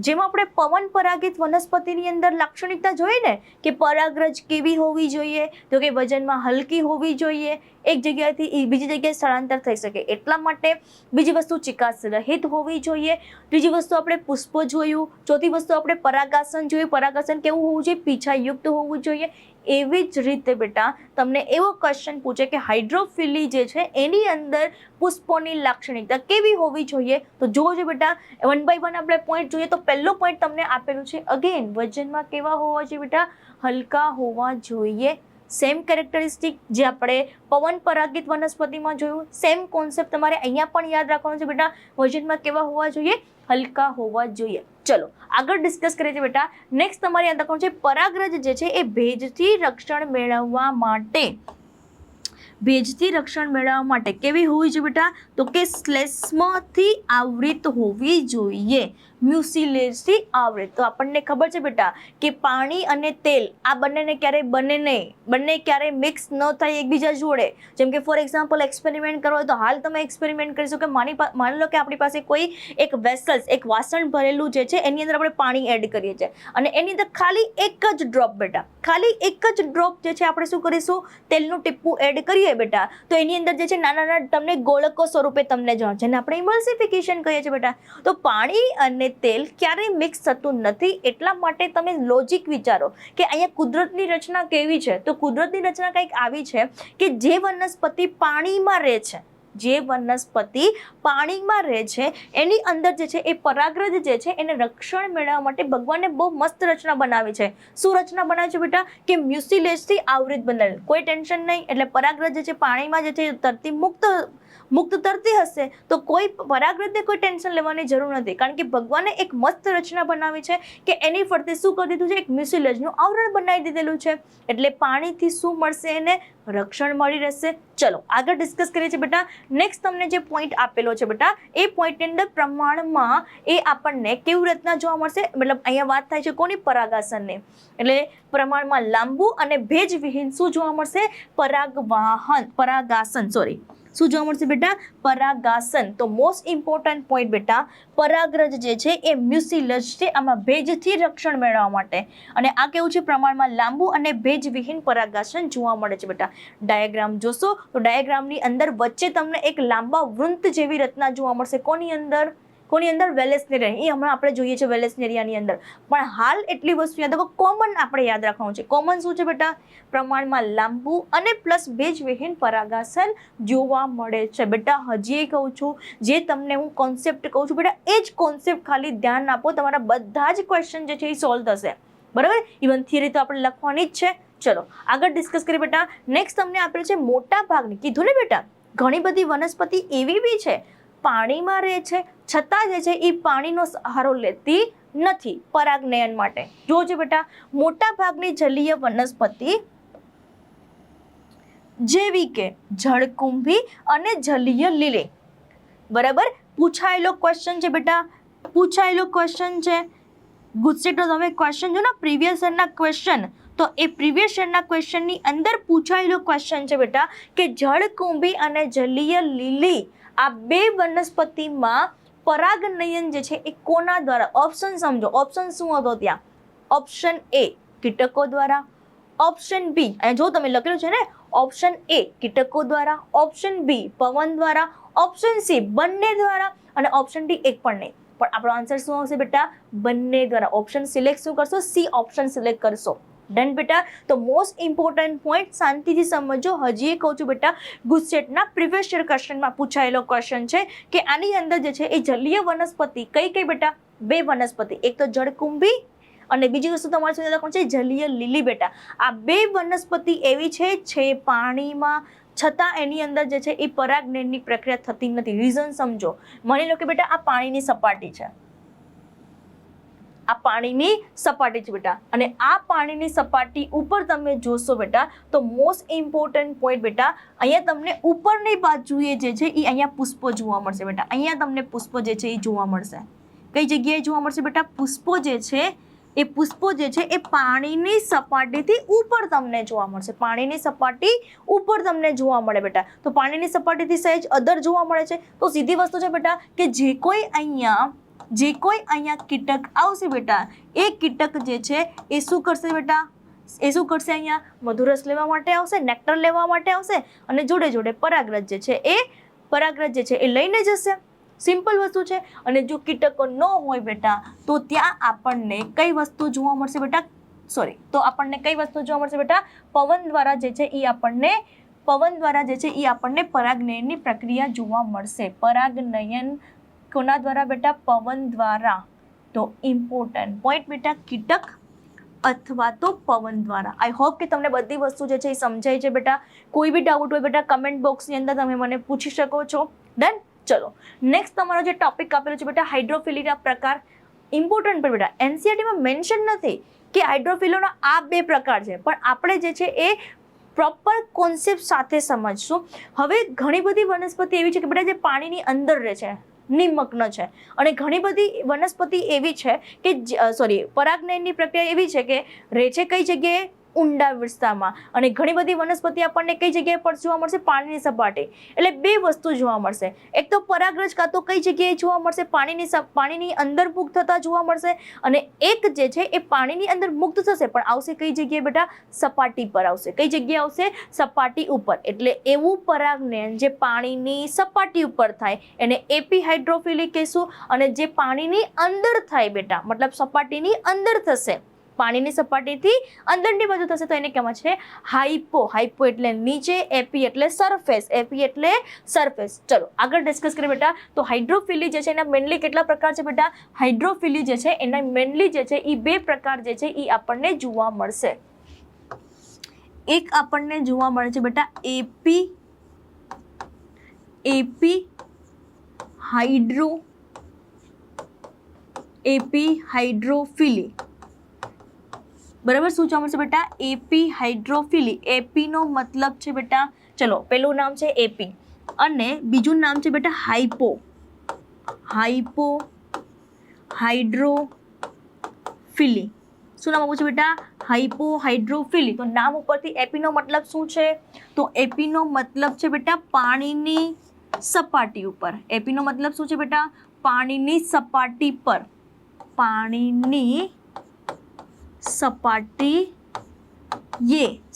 જેમાં આપણે પવન પરાગિત વનસ્પતિની અંદર લાક્ષણિકતા જોઈએ ને કે પરાગરજ કેવી હોવી જોઈએ, તો કે વજનમાં હલકી હોવી જોઈએ, એક જગ્યાએથી બીજી જગ્યાએ સ્થળાંતર થઈ શકે એટલા માટે. બીજી વસ્તુ ચિકાસ રહિત હોવી જોઈએ. ત્રીજી વસ્તુ આપણે પુષ્પો જોયું. ચોથી વસ્તુ આપણે પરાગાસન જોયું. પરાગાસન કેવું હોવું જોઈએ? પીછાયુક્ત હોવું જોઈએ. એવી જ રીતે બેટા તમને એવો ક્વેશ્ચન પૂછે કે હાઇડ્રોફિલી જે છે એની અંદર પુષ્પોની લાક્ષણિકતા કેવી હોવી જોઈએ? તો જોજો બેટા 1 by 1 આપણે પોઈન્ટ જોઈએ. તો પહેલો પોઈન્ટ તમને આપેલું છે અગેન વજનમાં કેવા હોવા જોઈએ બેટા? હલકા હોવા જોઈએ. સેમ કેરેક્ટરિસ્ટિક જે આપણે પવન પરાગિત વનસ્પતિમાં જોયું, સેમ કોન્સેપ્ટ તમારે અહીંયા પણ યાદ રાખવાનું છે બેટા. વજનમાં કેવા હોવા જોઈએ? હલકા હોવા જોઈએ. ચલો આગળ ડિસ્કસ કરીએ છીએ બેટા. નેક્સ્ટ તમારે યાદ રાખવાનું છે પરાગરજ જે છે એ ભેજથી રક્ષણ મેળવવા માટે કેવી હોવી જોઈએ બેટા? તો કે શ્લેષ્મથી આવૃત હોવી જોઈએ, મ્યુસિલેસથી આવૃત. તો આપણને ખબર છે બેટા કે પાણી અને તેલ આ બંનેને ક્યારેય બને નહીં, બંને ક્યારેય મિક્સ ન થાય એકબીજા જોડે. જેમ કે ફોર એક્ઝામ્પલ એક્સપેરિમેન્ટ કરો હોય તો હાલ તમે એક્સપેરિમેન્ટ કરી શકો કે માની લો કે આપણી પાસે કોઈ એક વેસલ્સ, એક વાસણ ભરેલું જે છે એની અંદર આપણે પાણી એડ કરીએ છીએ અને એની અંદર ખાલી એક જ ડ્રોપ બેટા, ખાલી એક જ ડ્રોપ જે છે આપણે શું કરીશું? તેલનું ટીપું એડ કરીએ બેટા. તો એની અંદર જે છે નાના તમને ગોળકો સ્વરૂપે તમને જોવા, જેને આપણે ઇમલ્સિફિકેશન કહીએ છીએ બેટા. તો પાણી અને તેલ ક્યારેય મિક્સ થતું નથી. એટલા માટે તમે લોજિક વિચારો કે અહીંયા કુદરતની રચના કેવી છે? તો કુદરતની રચના કંઈક આવી છે કે જે વનસ્પતિ પાણીમાં રહે છે એની અંદર જે છે એ પરાગરજ જે છે એને રક્ષણ મેળવવા માટે ભગવાને બહુ મસ્ત રચના બનાવી છે. શું રચના બનાવી છે બેટા? કે મ્યુસિલેસથી આવૃત બનાવેલ. કોઈ ટેન્શન નહીં. એટલે પરાગરજ જે છે પાણીમાં જે છે તરતી મુક્ત તરતી હશે તો કોઈ પરાગરજને કોઈ ટેન્શન લેવાની જરૂર નથી, કારણ કે ભગવાને એક મસ્ત રચના બનાવી છે કે એની ફરતે શું કરી દીધું છે? એક મ્યુસિલેજનું આવરણ બનાવી દીધેલું છે. એટલે પાણીથી શું મળશે? એને રક્ષણ મળી રહેશે. ચલો આગળ ડિસ્કસ કરીએ છીએ બેટા. નેક્સ્ટ તમને જે પોઈન્ટ આપેલો છે બેટા એ પોઈન્ટની અંદર પ્રમાણમાં એ આપણને કેવી રીતના જોવા મળશે? મતલબ અહીંયા વાત થાય છે કોની? પરાગાસનની. એટલે પ્રમાણમાં લાંબુ અને ભેજવિહીન શું જોવા મળશે? પરાગાસન શું જોવા મળશે બેટા? પરાગાસન. તો મોસ્ટ ઇમ્પોર્ટન્ટ પોઈન્ટ બેટા પરાગરજ જે છે એ મ્યુસિલસ છે, આમાં ભેજથી રક્ષણ મેળવવા માટે. અને આ કેવું છે? પ્રમાણમાં લાંબુ અને ભેજવિહીન પરાગાસન જોવા મળે છે બેટા. ડાયાગ્રામ જોશો તો ડાયાગ્રામની અંદર વચ્ચે તમને એક લાંબા વૃંત જેવી રચના જોવા મળશે. કોની અંદર? વેલેસનેરિયા. એ હમણાં આપણે જોઈએ છે વેલેસનેરિયાની અંદર. પણ હાલ એટલી વસ્તુ યાદ રાખો, કોમન આપણે યાદ રાખવાનું છે. કોમન શું છે બેટા? પ્રમાણમાં લાંબુ અને પ્લસ ભેજવિહીન પરાગાસન જોવા મળે છે બેટા. હજી કહું છું, જે તમને હું કોન્સેપ્ટ કહું છું બેટા એ જ કોન્સેપ્ટ ખાલી ધ્યાન આપો, તમારા બધા જ ક્વેશ્ચન જે છે એ સોલ્વ થશે. બરાબર? ઇવન થિયરી તો આપણે લખવાની જ છે. ચલો આગળ ડિસ્કસ કરીએ બેટા. નેક્સ્ટ તમને આપેલું છે મોટા ભાગની, કીધું ને બેટા ઘણી બધી વનસ્પતિ એવી બી છે પાણીમાં રહે છે છતાં જે છે એ પાણીનો સહારો લેતી નથી પરાગનયન માટે. જોજો બેટા મોટા ભાગની જલીય વનસ્પતિ જેવી કે જળકુંભી અને જલીય લીલી. બરાબર, પૂછાયેલો ક્વેશ્ચન છે બેટા, પૂછાયેલો ક્વેશ્ચન છે. ગુજસેટનો તમે ક્વેશ્ચન જો ને પ્રીવિયસ યરના ક્વેશ્ચન, તો એ પ્રીવિયસ યરના ક્વેશ્ચનની અંદર પૂછાયેલો ક્વેશ્ચન છે બેટા કે જળકુંભી અને જલીય લીલી આ બે વનસ્પતિમાં પરાગનયન જે છે એ કોના દ્વારા? ઓપ્શન સમજો, ઓપ્શન શું હતો ત્યાં? ઓપ્શન એ કીટકો દ્વારા, ઓપ્શન બી અને જો તમે લખેલું છે ને ઓપ્શન એ કીટકો દ્વારા, ઓપ્શન બી પવન દ્વારા, ઓપ્શન સી બંને દ્વારા અને ઓપ્શન ડી એક પણ નહીં. પણ આપણો આન્સર શું આવશે બેટા? બંને દ્વારા. ઓપ્શન સિલેક્ટ શું કરશો? સી ઓપ્શન સિલેક્ટ કરશો. ડન બેટા. તો મોસ્ટ ઇમ્પોર્ટન્ટ પોઈન્ટ શાંતિથી સમજો. હજી કહું છું બેટા, ગુજસેટના પ્રીવિયસ યર ક્વેશ્ચનમાં પૂછાયેલો ક્વેશ્ચન છે કે આની અંદર જે છે એ જલીય વનસ્પતિ કઈ કઈ બેટા? બે વનસ્પતિ, એક તો જળકુંભી અને બીજી વસ્તુ તમારી સુધી કોણ છે? જલીય લીલી બેટા. આ બે વનસ્પતિ એવી છે પાણીમાં, છતાં એની અંદર જે છે એ પરાગનયનની પ્રક્રિયા થતી નથી. રીઝન સમજો. માની લો કે બેટા આ પાણીની સપાટી છે, આ પાણીની સપાટી છે બેટા, અને આ પાણીની સપાટી ઉપર તમે જોશો બેટા તો મોસ્ટ ઇમ્પોર્ટન્ટ પોઈન્ટ બેટા, અહીંયા તમને ઉપરની બાજુએ જે છે એ અહીંયા પુષ્પો જોવા મળશે બેટા. અહીંયા તમને પુષ્પો જે છે એ જોવા મળશે. કઈ જગ્યાએ જોવા મળશે બેટા? પુષ્પો જે છે એ પુષ્પો જે છે એ પાણીની સપાટીથી ઉપર તમને જોવા મળશે. પાણીની સપાટી ઉપર તમને જોવા મળે બેટા. તો પાણીની સપાટીથી સહેજ અધર જોવા મળે છે. તો સીધી વસ્તુ છે બેટા કે જે કોઈ અહીંયા કીટક આવશે બેટા, એ કીટક જે છે એ શું કરશે બેટા? એ શું કરશે? અહીંયા મધુરસ લેવા માટે આવશે, નેક્ટર લેવા માટે આવશે અને જોડે જોડે પરાગરજ જે છે એ લઈને જશે. સિમ્પલ વસ્તુ છે. અને જો કીટકો ન હોય બેટા તો ત્યાં આપણને કઈ વસ્તુ જોવા મળશે બેટા? તો આપણને કઈ વસ્તુ જોવા મળશે બેટા? પવન દ્વારા જે છે એ આપણને પરાગનયનની પ્રક્રિયા જોવા મળશે. પરાગનયન કોના દ્વારા બેટા? પવન દ્વારા. તો ઇમ્પોર્ટન્ટ પોઈન્ટ બેટા, કીટક અથવા તો પવન દ્વારા. આઈ હોપ કે તમને બધી વસ્તુ જે છે એ સમજાય છે બેટા. કોઈ બી ડાઉટ હોય બેટા કમેન્ટ બોક્સની અંદર તમે મને પૂછી શકો છો. ડન. ચલો નેક્સ્ટ તમારો જે ટોપિક આપેલો છે બેટા હાઇડ્રોફિલીના પ્રકાર. ઇમ્પોર્ટન્ટ પણ બેટા, એનસીઈઆરટીમાં મેન્શન નથી કે હાઇડ્રોફિલોના આ બે પ્રકાર છે, પણ આપણે જે છે એ પ્રોપર કોન્સેપ્ટ સાથે સમજશું. હવે ઘણી બધી વનસ્પતિ એવી છે કે બેટા જે પાણીની અંદર રહે છે, નિમગ્ન છે, અને ઘણી બધી વનસ્પતિ એવી છે કે પરાગનયનની પ્રક્રિયા એવી છે કે રહે છે કઈ જગ્યાએ? ઊંડા વિસ્તારમાં. અને ઘણી બધી વનસ્પતિ આપણને કઈ જગ્યાએ પર જોવા મળશે? પાણીની સપાટી. એટલે બે વસ્તુ જોવા મળશે. એક તો પરાગરજ કાં તો કઈ જગ્યાએ જોવા મળશે? પાણીની અંદર મુક્ત થતા જોવા મળશે, અને એક જે છે એ પાણીની અંદર મુક્ત થશે પણ આવશે કઈ જગ્યાએ બેટા? સપાટી પર આવશે. કઈ જગ્યાએ આવશે? સપાટી ઉપર. એટલે એવું પરાગનયન જે પાણીની સપાટી ઉપર થાય એને એપીહાઇડ્રોફિલી કહેશું, અને જે પાણીની અંદર થાય બેટા, મતલબ સપાટીની અંદર થશે, પાણીની સપાટીથી અંદરની બાજુ થશે તો એને કહેવાય છે હાઇપો. હાઇપો એટલે નીચે, એપી એટલે સરફેસ, એપી એટલે સરફેસ. ચલો આગળ ડિસ્કસ કરીએ બેટા. તો હાઇડ્રોફિલી જે છે એના મેનલી કેટલા પ્રકાર છે બેટા? હાઇડ્રોફિલી જે છે એના મેનલી જે છે એ બે પ્રકાર જે છે એ આપણને જોવા મળશે. એક આપણને જોવા મળે છે બેટા એપીહાઇડ્રોફિલી. બરાબર, શું જોવા મળશે બેટા? એપીહાઇડ્રોફિલી. એપીનો મતલબ છે બેટા, ચલો પેલું નામ છે એપી અને બીજું નામ છે બેટા હાઇડ્રોફિલી. શું નામ આપું છું બેટા? હાઇપોહાઇડ્રોફિલી. તો નામ ઉપરથી એપીનો મતલબ શું છે? તો એપીનો મતલબ છે બેટા પાણીની સપાટી ઉપર. એપીનો મતલબ શું છે બેટા? પાણીની સપાટી પર. પાણીની સપાટી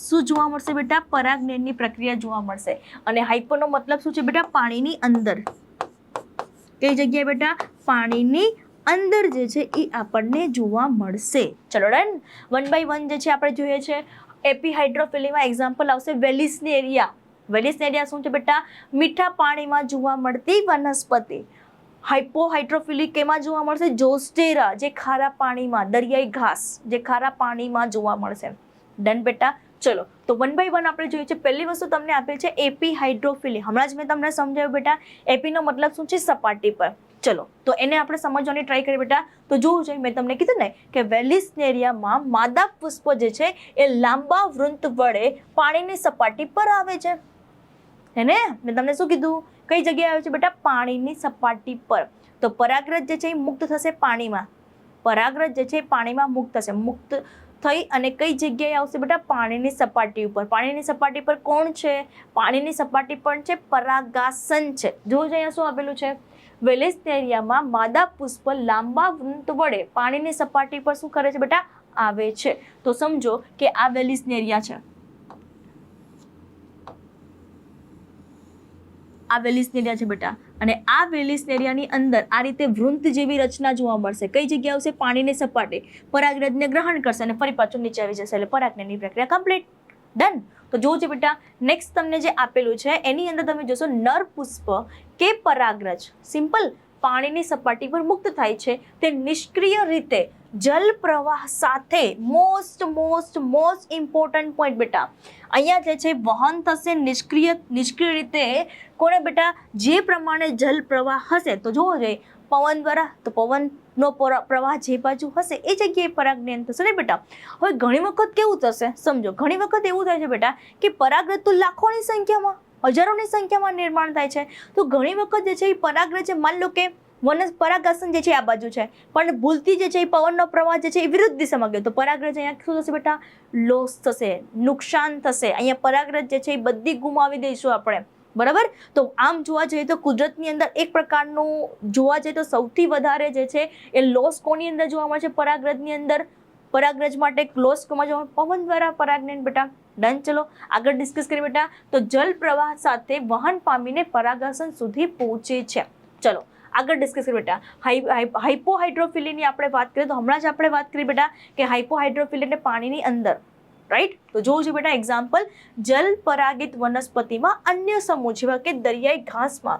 શું જોવા મળશે બેટા? પરાગનયનની પ્રક્રિયા જોવા મળશે. અને હાઇપોનો મતલબ શું છે બેટા? પાણીની અંદર. કઈ જગ્યાએ બેટા? પાણીની અંદર જે છે એ આપણને જોવા મળશે. ચલો ડન. વન બાય વન જે છે આપણે જોઈએ છે. એપીહાઇડ્રોફિલીમાં એક્ઝામ્પલ આવશે વેલિસનેરિયા. વેલિસનેરિયા શું છે બેટા? મીઠા પાણીમાં જોવા મળતી વનસ્પતિ. હાઇપોહાઇડ્રોફિલી કેમાં જોવા મળશે? જોસ્ટેરા, જે ખારા પાણીમાં, દરિયાઈ ઘાસ જે ખારા પાણીમાં જોવા મળશે. ડન બેટા. ચલો તો વન બાય વન આપણે જોઈએ છે. પહેલી વસ્તુ તમને આપેલ છે એપીહાઇડ્રોફિલી. હમણાં જ મેં તમને સમજાવ્યું બેટા. એપીનો મતલબ શું છે? સપાટી પર. ચલો તો એને આપણે સમજવાની ટ્રાય કરીએ બેટા. તો જોવું જોઈએ, મેં તમને કીધું ને કે વેલિસ્નેરિયામાં માદા પુષ્પ જે છે એ લાંબા વૃંત વડે પાણીની સપાટી પર આવે છે. હેને મેં તમને શું કીધું, કઈ જગ્યાએ આવે છે બેટા? પાણીની સપાટી પર. તો પરાગરજ જે છે એ મુક્ત થશે પાણીમાં. પરાગરજ જે છે એ પાણીમાં મુક્ત થશે. મુક્ત થઈ અને કઈ જગ્યાએ આવશે બેટા? પાણીની સપાટી ઉપર. પાણીની સપાટી પર કોણ છે? પાણીની સપાટી પર છે પરાગાસન છે. જો અહીંયા શું આપેલું છે? વેલિસ્નેરિયામાં માદા પુષ્પ લાંબા વૃંત વડે પાણીની સપાટી પર શું કરે છે બેટા? આવે છે. તો સમજો કે આ વેલિસ્નેરિયા છે, આ વેલિસ્નેરિયા છે બેટા, અને આ વેલિસ્નેરિયાની અંદર આ રીતે વૃંત જેવી રચના જોવા મળશે. કઈ જગ્યાએ આવશે? પાણીની સપાટી. પરાગરજને ગ્રહણ કરશે અને ફરી પાછું નીચે આવી જશે, એટલે પરાગનની પ્રક્રિયા કમ્પ્લીટ. ડન. તો જોજો બેટા, નેક્સ્ટ તમને જે આપેલું છે એની અંદર તમે જોશો નર પુષ્પ કે પરાગરજ સિમ્પલ પાણીની સપાટી પર મુક્ત થાય છે, તે નિષ્ક્રિય રીતે જલ પ્રવાહ સાથે મોસ્ટ ઇમ્પોર્ટન્ટ પોઈન્ટ બેટા, અહીંયા જે છે વહન થશે નિષ્ક્રિય રીતે. કોને બેટા? જે પ્રમાણે જલ પ્રવાહ હશે. તો જોવો જોઈએ પવન દ્વારા, તો પવનનો પ્રવાહ જે બાજુ હશે એ જગ્યાએ પરાગનયન થશે ને બેટા. હવે ઘણી વખત કેવું થશે સમજો, ઘણી વખત એવું થાય છે બેટા કે પરાગરજ તો લાખોની સંખ્યામાં, હજારોની સંખ્યામાં નિર્માણ થાય છે. તો ઘણી વખત જે છે એ પરાગરજ, માન લો કે પરાગાસન જે છે આ બાજુ છે, પણ ભૂલથી જે છે એ પવનનો પ્રવાહ જે છે એ વિરુદ્ધ દિશામાં ગયો, તો પરાગરજ અહીંયા શું થશે બેટા? લોસ થશે, નુકસાન થશે. અહીંયા પરાગરજ જે છે એ બધી ગુમાવી દઈશું આપણે, બરાબર. તો આમ જોવા જઈએ તો કુદરતની અંદર એક પ્રકારનું જોવા જઈએ તો સૌથી વધારે જે છે એ લોસ કોની અંદર જોવા મળે છે? પરાગરજની અંદર. પરાગરજ માટે લોસ કોમાં જોવા? પવન દ્વારા પરાગનયન બેટા. ડન. ચલો આગળ ડિસ્કસ કરીએ બેટા. તો જલ પ્રવાહ સાથે વહન પામીને પરાગાસન સુધી પહોંચે છે. ચલો આગળ ડિસ્કસ કરીએ બેટા. હાઇપોહાઇડ્રોફિલીની આપણે વાત કરીએ તો હમણાં જ આપણે વાત કરી બેટા કે હાઇપોહાઇડ્રોફિલી એટલે પાણીની અંદર, રાઈટ. તો જોવું છે બેટા એક્ઝામ્પલ, જલ પરાગિત વનસ્પતિમાં અન્ય સમૂહ જેવા કે દરિયાઈ ઘાસમાં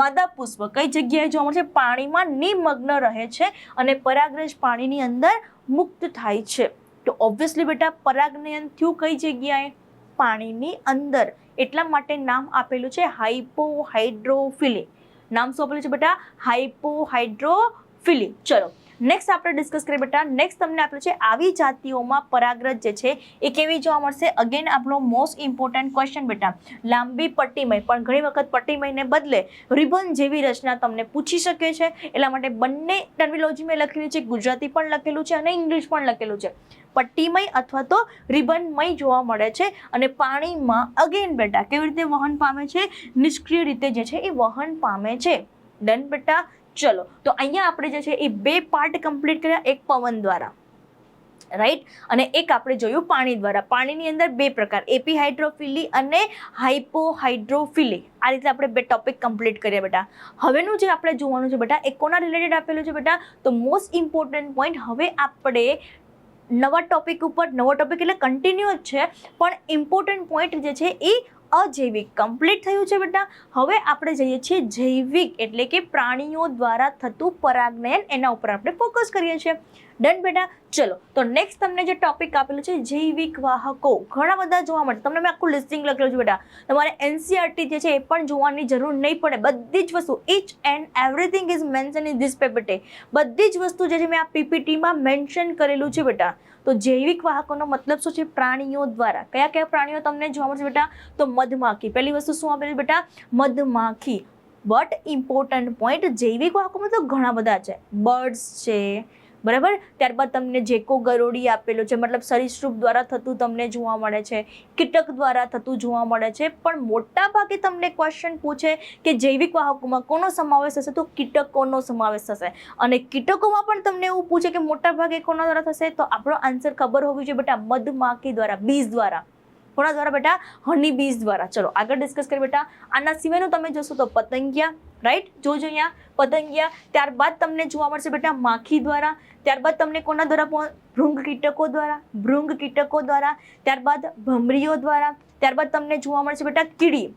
માદા પુષ્પ કઈ જગ્યાએ જોવા મળે છે? પાણીમાં નિમગ્ન રહે છે અને પરાગરજ પાણીની અંદર મુક્ત થાય છે. તો ઓબ્વિયસલી બેટા પરાગનયન થયું કઈ જગ્યાએ? પાણીની અંદર. એટલા માટે નામ આપેલું છે હાઇપોહાઇડ્રોફિલી. નામ શું આપેલું છે બેટા? હાઇપોહાઇડ્રોફિલી. ચલો નેક્સ્ટ આપણે ડિસ્કસ કરીએ બેટા. નેક્સ્ટ તમને આપેલું છે આવી જાતિઓમાં પરાગરજ જે છે એ કેવી જોવા મળશે? અગેન આપણો મોસ્ટ ઇમ્પોર્ટન્ટ ક્વેશ્ચન બેટા. લાંબી પટ્ટીમય, પણ ઘણી વખત પટ્ટીમયને બદલે રિબન જેવી રચના તમને પૂછી શકે છે. એટલા માટે બંને ટર્મિનોલોજી મેં લખેલી છે, ગુજરાતી પણ લખેલું છે અને ઇંગ્લિશ પણ લખેલું છે. પટ્ટીમય અથવા તો રિબનમય જોવા મળે છે અને પાણીમાં અગેન બેટા કેવી રીતે વહન પામે છે? નિષ્ક્રિય રીતે જે છે એ વહન પામે છે. ડન બેટા. ચલો તો અહીંયા આપણે જે છે એ બે પાર્ટ કમ્પ્લીટ કર્યા, એક પવન દ્વારા, રાઈટ, અને એક આપણે જોયું પાણી દ્વારા. પાણીની અંદર બે પ્રકાર, એપીહાઇડ્રોફિલી અને હાઇપોહાઇડ્રોફિલી. આ રીતે આપણે બે ટોપિક કમ્પ્લીટ કરીએ બેટા. હવેનું જે આપણે જોવાનું છે બેટા એ કોના રિલેટેડ આપેલું છે બેટા? તો મોસ્ટ ઇમ્પોર્ટન્ટ પોઈન્ટ. હવે આપણે નવા ટોપિક ઉપર, નવો ટોપિક એટલે કન્ટિન્યુ જ છે, પણ ઇમ્પોર્ટન્ટ પોઈન્ટ જે છે એ અજૈવિક કમ્પ્લીટ થયું છે બેટા. હવે આપણે જઈએ છીએ જૈવિક એટલે કે પ્રાણીઓ દ્વારા થતું પરાગનયન, એના ઉપર આપણે ફોકસ કરીએ છીએ. ડન બેટા. ચલો તો નેક્સ્ટ તમને જે ટોપિક આપેલું છે જૈવિક વાહકો, ઘણા બધા જોવા મળે. તમને મેં આખું લિસ્ટિંગ લખેલું છે બેટા. તમારે એનસીઆરટી જે છે એ પણ જોવાની જરૂર નહીં પડે. બધી જ વસ્તુ, each and everything is mention in this PPT. બધી જ વસ્તુ જે છે મેં આ પીપીટીમાં મેન્શન કરેલું છે બેટા. તો જૈવિક વાહકોનો મતલબ શું છે? પ્રાણીઓ દ્વારા. કયા કયા પ્રાણીઓ તમને જોવા મળશે બેટા? તો મધમાખી. પહેલી વસ્તુ શું આપેલી બેટા? મધમાખી. બટ ઇમ્પોર્ટન્ટ પોઈન્ટ, જૈવિક વાહકોમાં તો ઘણા બધા છે. બર્ડ્સ છે, બરાબર. ત્યારબાદ તમને જેકો ગરોડી આપેલો છે, મતલબ સરીસૃપ દ્વારા થતું તમને જોવા મળે છે, કીટક દ્વારા થતું જોવા મળે છે. પણ મોટા ભાગે તમને ક્વેશ્ચન પૂછે કે જૈવિક વાહકોમાં કોનો સમાવેશ થશે? તો કીટકોનો સમાવેશ થશે. અને કીટકોમાં પણ તમને એવું પૂછે કે મોટા ભાગે કોના દ્વારા થશે? તો આપણો આન્સર ખબર હોવી જોઈએ બેટા, મધમાખી દ્વારા, બીજ દ્વારા. કોના દ્વારા બેટા? હની બીજ દ્વારા. ચલો આગળ ડિસ્કસ કરીએ બેટા. આના સિવાયનું તમે જોશો તો પતંગિયા, રાઈટ. જોજો અહીંયા પતંગિયા. ત્યારબાદ તમને જોવા મળશે બેટા માખી દ્વારા. ત્યારબાદ તમને કોના દ્વારા? ભૃંગ કીટકો દ્વારા, ભૃંગ કીટકો દ્વારા. ત્યારબાદ ભમરીઓ દ્વારા. ત્યારબાદ તમને જોવા મળશે બેટા કીડી.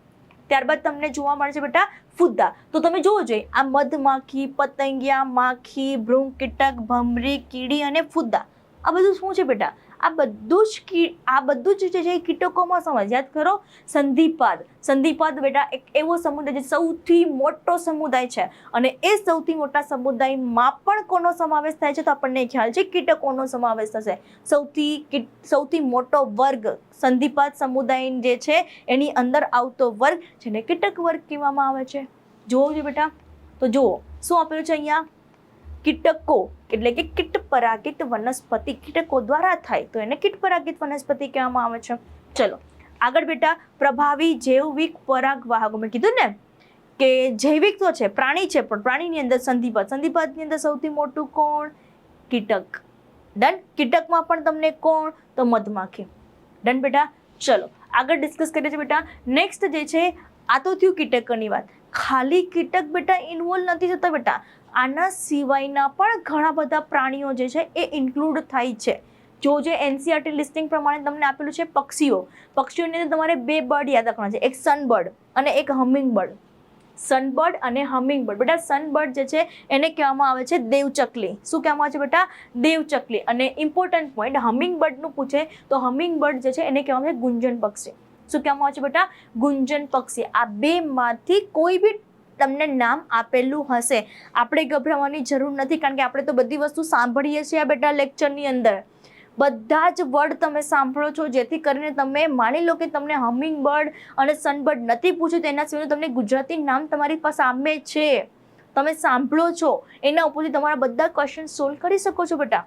ત્યારબાદ તમને જોવા મળે છે બેટા ફુદ્દા. તો તમે જોવો જોઈએ આ મધમાખી, પતંગિયા, માખી, ભૃંગ કીટક, ભમરી, કીડી અને ફુદ્દા, આ બધું શું છે બેટા? આ બધું જ જે છે એ કીટકોમાં સમાવેશ. યાદ કરો, સંધિપાદ બેટા એક એવો સમુદાય જે સૌથી મોટો સમુદાય છે અને એ સૌથી મોટા સમુદાયમાં પણ કોનો સમાવેશ થાય છે તો આપણને ખ્યાલ છે કીટકોનો સમાવેશ થશે. સૌથી મોટો વર્ગ સંધિપાદ સમુદાય જે છે એની અંદર આવતો વર્ગ જેને કીટક વર્ગ કહેવામાં આવે છે. જુઓ છો બેટા, તો જુઓ શું આપેલું છે અહીંયા, કીટકો એટલે કે કીટ પરાગિત વનસ્પતિ કીટકો દ્વારા થાય તો એને કીટ પરાગિત વનસ્પતિ કહેવામાં આવે છે. ચલો આગળ બેટા, પ્રભાવી જૈવિક પરાગવાહકો. મેં કીધું ને કે જૈવિક તો છે, પ્રાણી છે, પણ પ્રાણીની અંદર સંધિપાદની અંદર સૌથી મોટું કોણ? કીટક. ડન. કીટકમાં પણ તમને કોણ? તો મધમાખી. ડન બેટા. ચલો આગળ ડિસ્કસ કરીએ છીએ બેટા. નેક્સ્ટ જે છે, આ તો થયું કીટકોની વાત. ખાલી કીટક બેટા ઇન્વોલ્વ નથી થતા બેટા, આના સિવાયના પણ ઘણા બધા પ્રાણીઓ જે છે એ ઇન્ક્લુડ થાય છે. જો જે એનસીઆરટી લિસ્ટિંગ પ્રમાણે તમને આપેલું છે પક્ષીઓની અંદર તમારે બે બર્ડ યાદ રાખવાના છે, એક સનબર્ડ અને એક હમિંગબર્ડ. સનબર્ડ અને હમિંગબર્ડ. બેટા સનબર્ડ જે છે એને કહેવામાં આવે છે દેવચકલી. શું કહેવામાં આવે છે બેટા? દેવચકલી. અને ઇમ્પોર્ટન્ટ પોઈન્ટ, હમિંગબર્ડનું પૂછે તો હમિંગબર્ડ જે છે એને કહેવામાં આવે છે ગુંજન પક્ષી. શું કહેવામાં આવે છે બેટા? ગુંજન પક્ષી. આ બેમાંથી કોઈ બી તમને નામ આપેલું હશે, આપણે ગભરાવાની જરૂર નથી, કારણ કે આપણે તો બધી વસ્તુ સાંભળીએ છીએ બેટા લેક્ચરની અંદર. બધા જ વર્ડ તમે સાંભળો છો, જેથી કરીને તમે માની લો કે તમને હમિંગબર્ડ અને સનબર્ડ નથી પૂછ્યું તો એના સિવાય તમને ગુજરાતી નામ તમારી પાસે સામે છે, તમે સાંભળો છો, એના ઉપરથી તમારા બધા ક્વેશ્ચન સોલ્વ કરી શકો છો બેટા.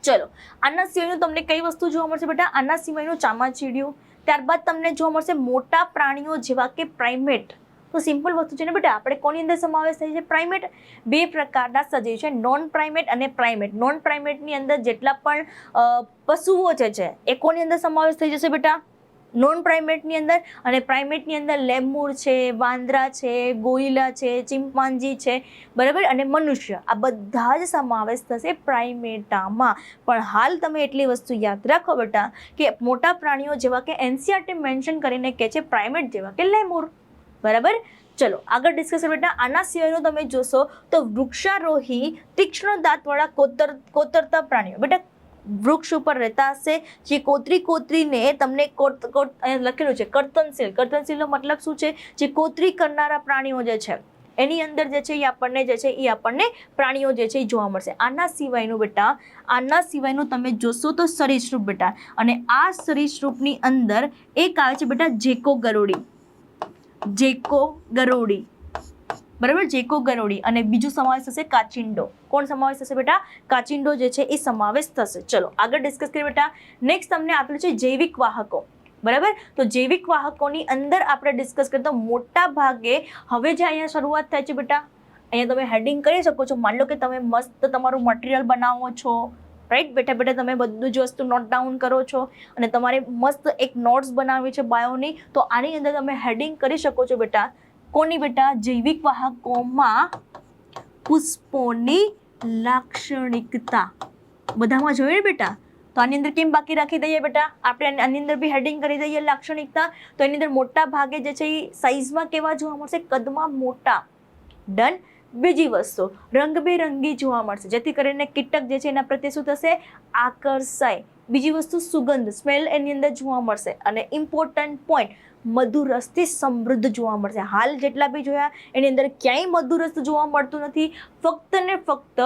ચલો આના સિવાયનું તમને કઈ વસ્તુ જોવા મળશે બેટા? આના સિવાયનું ચામાચીડિયું. ત્યારબાદ તમને જોવા મળશે મોટા પ્રાણીઓ જેવા કે પ્રાઇમેટ. તો સિમ્પલ વસ્તુ છે ને બેટા, આપણે કોની અંદર સમાવેશ થાય છે? પ્રાઇમેટ. બે પ્રકારના સજીવ છે, નોન પ્રાઇમેટ અને પ્રાઇમેટ. નોન પ્રાઇમેટની અંદર જેટલા પણ પશુઓ છે એ કોની અંદર સમાવેશ થઈ જશે બેટા? નોન પ્રાઇમેટની અંદર. અને પ્રાઇમેટની અંદર લેમુર છે, વાંદરા છે, ગોરિલા છે, ચિમ્પાન્જી છે, બરાબર, અને મનુષ્ય. આ બધા જ સમાવેશ થશે પ્રાઇમેટામાં. પણ હાલ તમે એટલી વસ્તુ યાદ રાખો બેટા કે મોટા પ્રાણીઓ જેવા કે એનસીઆરટી મેન્શન કરીને કહે છે પ્રાઇમેટ જેવા કે લેમુર. બરાબર. ચલો આગળ ડિસ્કસ કરીએ બેટા. આના સિવાયનું તમે જોશો તો વૃક્ષારોહી તીક્ષ્ણ દાંતવાળા કોતરતા પ્રાણીઓ. બેટા વૃક્ષ ઉપર રહેતા હશે, જે કોતરીને તમને લખેલું છે કર્તનશીલ. કર્તનશીલનો મતલબ શું છે? જે કોતરી કરનારા પ્રાણીઓ જે છે એની અંદર જે છે એ આપણને પ્રાણીઓ જે છે એ જોવા મળશે. આના સિવાયનું બેટા, આના સિવાયનું તમે જોશો તો સરીસૃપ બેટા. અને આ સરીસૃપની અંદર એક આવે છે બેટા જેકો ગરોળી. બરાબર, જેકો ગરોળી. અને બીજું સમાવેશ થશે કાચિંડો. કોણ સમાવેશ થશે બેટા? કાચિંડો જે છે એ સમાવેશ થશે. ચલો આગળ ડિસ્કસ કરીએ બેટા. નેક્સ્ટ તમને આપેલું છે જૈવિક વાહકો. બરાબર, તો જૈવિક વાહકોની અંદર આપણે ડિસ્કસ કરીએ તો મોટા ભાગે હવે જે અહીંયા શરૂઆત થાય છે બેટા, અહીંયા તમે હેડિંગ કરી શકો છો. માની લો કે તમે મસ્ત તમારું મટીરિયલ બનાવો છો, રાઈટ, બેઠા તમે બધું જ વસ્તુ નોટ ડાઉન કરો છો અને તમારે મસ્ત એક નોટ્સ બનાવવી છે બાયોની, તો આની અંદર તમે હેડિંગ કરી શકો છો બેટા. કોની બેટા? જૈવિક વાહકોમાં પુષ્પોની લાક્ષણિકતા. બધામાં જોયું બેટા? તો આની અંદર કેમ બાકી રાખી દઈએ બેટા? આપણે આની અંદર બી હેડિંગ કરી દઈએ લાક્ષણિકતા. તો એની અંદર મોટા ભાગે જે છે એ સાઇઝમાં કેવા જોવા મળશે? કદમાં મોટા. ડન. બીજી વસ્તુ રંગબેરંગી જોવા મળશે, જેથી કરીને કીટક જે છે એના પ્રત્યે શું થશે? આકર્ષાય. બીજી વસ્તુ સુગંધ, સ્મેલ એની અંદર જોવા મળશે. અને ઇમ્પોર્ટન્ટ પોઈન્ટ, મધુરસથી સમૃદ્ધ જોવા મળશે. હાલ જેટલા બી જોયા એની અંદર ક્યાંય મધુરસ જોવા મળતું નથી. ફક્ત ને ફક્ત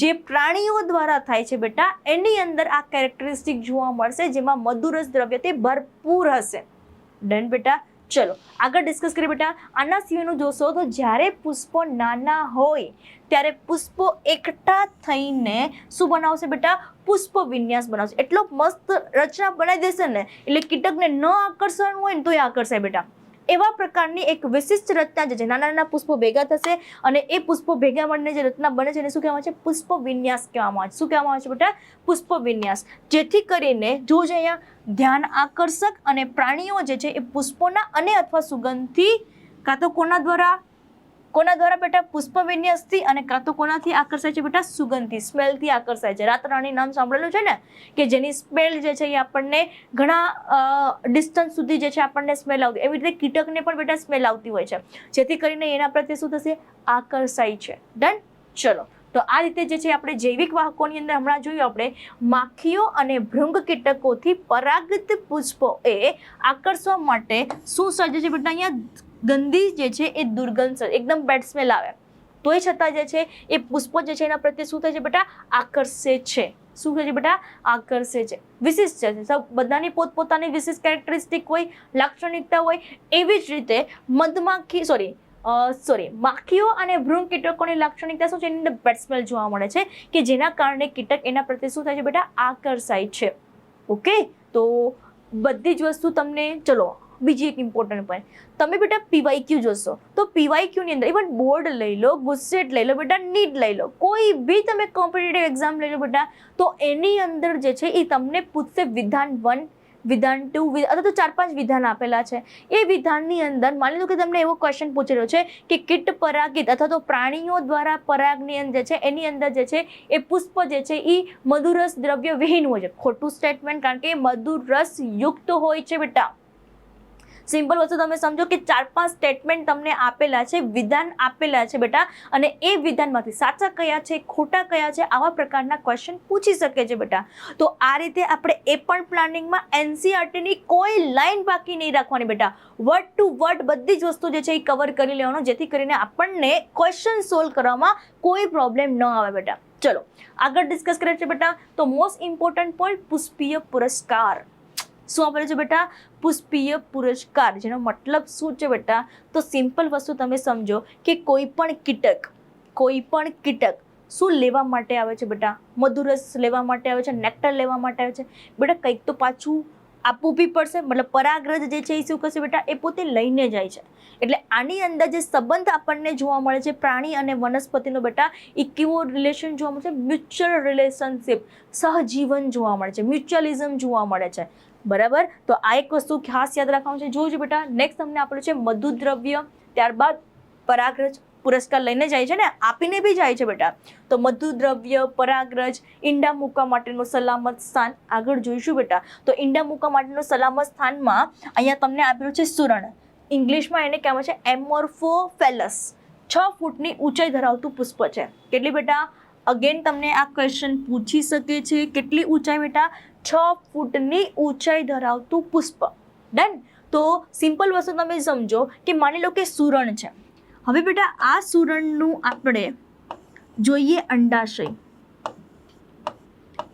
જે પ્રાણીઓ દ્વારા થાય છે બેટા એની અંદર આ કેરેક્ટરિસ્ટિક જોવા મળશે, જેમાં મધુરસ દ્રવ્યથી ભરપૂર હશે. ડન બેટા. ચલો આગળ ડિસ્કસ કરીએ બેટા. આના સિવાયનું જોશો તો જ્યારે પુષ્પો નાના હોય ત્યારે પુષ્પો એકઠા થઈને શું બનાવશે બેટા? પુષ્પ વિન્યાસ બનાવશે. એટલો મસ્ત રચના બનાવી દેશે ને, એટલે કીટકને ન આકર્ષવાનું હોય ને તો એ આકર્ષાય બેટા. એવા પ્રકારની એક વિશિષ્ટ રચના જે છે, નાના નાના પુષ્પો ભેગા થશે અને એ પુષ્પો ભેગા મળીને જે રચના બને છે એને શું કહેવામાં આવે છે? પુષ્પ વિન્યાસ કહેવામાં આવે છે. શું કહેવામાં આવે છે બેટા? પુષ્પ વિન્યાસ. જેથી કરીને જો અહીંયા ધ્યાન આકર્ષક અને પ્રાણીઓ જે છે એ પુષ્પોના અને અથવા સુગંધથી કાં તો કોના દ્વારા બેટા? પુષ્પ વિન્યાસથી. અને કાં તો કોનાથી આકર્ષાય છે બેટા? સુગંધથી, સ્મેલથી આકર્ષાય છે. રાતરાણી નામ સાંભળેલું છે ને, કે જેની સ્મેલ જે છે એ આપણને ઘણા ડિસ્ટન્સ સુધી જે છે આપણને સ્મેલ આવતી, એવી રીતે કીટકને પણ બેટા સ્મેલ આવતી હોય છે, જેથી કરીને એના પ્રત્યે શું થશે? આકર્ષાય છે. ડન. ચલો તો આ રીતે જે છે આપણે જૈવિક વાહકોની અંદર હમણાં જોયું આપણે માખીઓ અને ભૃંગ કીટકોથી પરાગિત પુષ્પો એ આકર્ષવા માટે શું સર્જે છે બેટા? અહીંયા ગંદી જે છે એ દુર્ગંધ સર્જે, એકદમ બેડ સ્મેલ આવે, તોય છતાં જે છે એ પુષ્પો જે છે એના પ્રત્યે શું થાય છે બેટા? આકર્ષે છે. શું થાય છે બેટા? આકર્ષે છે. વિશિષ્ટ છે, સબ બધાની પોતપોતાની વિશિષ્ટ કેરેક્ટરિસ્ટિક હોય, લાક્ષણિકતા હોય. એવી જ રીતે માખીઓ અને ભૃંગ કીટકોની લાક્ષણિકતા શું છે? એની અંદર બેડ સ્મેલ જોવા મળે છે કે જેના કારણે કીટક એના પ્રત્યે શું થાય છે બેટા? આકર્ષાય છે. ઓકે, તો બધી જ વસ્તુ તમને, ચલો બીજી એક ઇમ્પોર્ટન્ટ પોઈન્ટ, તમે બેટા પીવાયક્યુ જોશો તો પીવાયક્યુ ની અંદર ઇવન બોર્ડ લઈ લો, ગુસ્સેટ લઈ લો બેટા, નીટ લઈ લો, કોઈ બી તમે કોમ્પિટિટિવ એક્ઝામ લઈ લો બેટા, તો એની અંદર જે છે એ તમને પૂછશે વિધાન 1, વિધાન 2 અથવા તો 4-5 વિધાન આપેલા છે. એ વિધાનની અંદર માની લો કે તમને એવો ક્વેશ્ચન પૂછેલો છે કે કીટ પરાગિત અથવા તો પ્રાણીઓ દ્વારા પરાગની અંદર જે છે એની અંદર જે છે એ પુષ્પ જે છે એ મધુરસ દ્રવ્ય વિહીન હોય છે. ખોટું સ્ટેટમેન્ટ, કારણ કે મધુરસ યુક્ત હોય છે બેટા. સિમ્પલ વસ્તુ તમે સમજો કે 4-5 સ્ટેટમેન્ટ તમને આપેલા છે, વિધાન આપેલા છે બેટા, અને એ વિધાનમાંથી સાચા કયા છે, ખોટા કયા છે, આવા પ્રકારના ક્વેશ્ચન પૂછી શકે છે બેટા. તો આ રીતે આપણે એ પણ પ્લાનિંગમાં એનસીઈઆરટીની કોઈ લાઈન બાકી નહીં રાખવાની બેટા. વર્ડ ટુ વર્ડ બધી જ વસ્તુ જે છે એ કવર કરી લેવાનો, જેથી કરીને આપણને ક્વેશ્ચન સોલ્વ કરવામાં કોઈ પ્રોબ્લેમ ન આવે બેટા. ચલો આગળ ડિસ્કસ કરીએ છીએ બેટા. તો મોસ્ટ ઇમ્પોર્ટન્ટ પોઈન્ટ, પુષ્પીય પુરસ્કાર. શું આપેલું છે બેટા? પુષ્પીય પુરસ્કાર. જેનો મતલબ શું છે બેટા? તો સિમ્પલ વસ્તુ તમે સમજો કે કોઈ પણ કીટક શું લેવા માટે આવે છે બેટા? મધુરસ લેવા માટે આવે છે, નેક્ટર લેવા માટે આવે છે બેટા. કંઈક તો પાછું આપવું બી પડશે, મતલબ પરાગરજ જે છે એ શું કરશે બેટા? એ પોતે લઈને જાય છે. એટલે આની અંદર જે સંબંધ આપણને જોવા મળે છે પ્રાણી અને વનસ્પતિનો બેટા, એ કેવો રિલેશન જોવા મળે છે? મ્યુચ્યુઅલ રિલેશનશિપ, સહજીવન જોવા મળે છે, મ્યુચ્યુઅલિઝમ જોવા મળે છે. બરાબર, તો આ એક વસ્તુ ખાસ યાદ રાખવાનું છે. જોજો બેટા, નેક્સ્ટ તમને આપેલું છે મધુદ્રવ્ય, ત્યારબાદ પરાગરજ પુરસ્કાર લઈને જાય છે ને, આપીને બી જાય છે બેટા. તો મધુદ્રવ્ય, પરાગરજ, ઈંડા મૂકવા માટેનું સલામત સ્થાન આગળ જોઈશું બેટા. તો ઈંડા મૂકવા માટેનું સલામત સ્થાનમાં અહીંયા તમને આપેલું છે સુરણ. ઇંગ્લિશમાં એને કહેવાય છે એમોર્ફોફેલસ. 6 ફૂટની ઊંચાઈ ધરાવતું પુષ્પ છે. કેટલી બેટા? અગેન તમને આ ક્વેશ્ચન પૂછી શકે છે. કેટલી ઊંચાઈ બેટા? 6 ફૂટની ઊંચાઈ ધરાવતું પુષ્પ. ડન. તો સિમ્પલ વસ્તુ તમે સમજો કે માની લો કે સુરણ છે. હવે બેટા આ સુરણનું આપણે જોઈએ અંડાશય.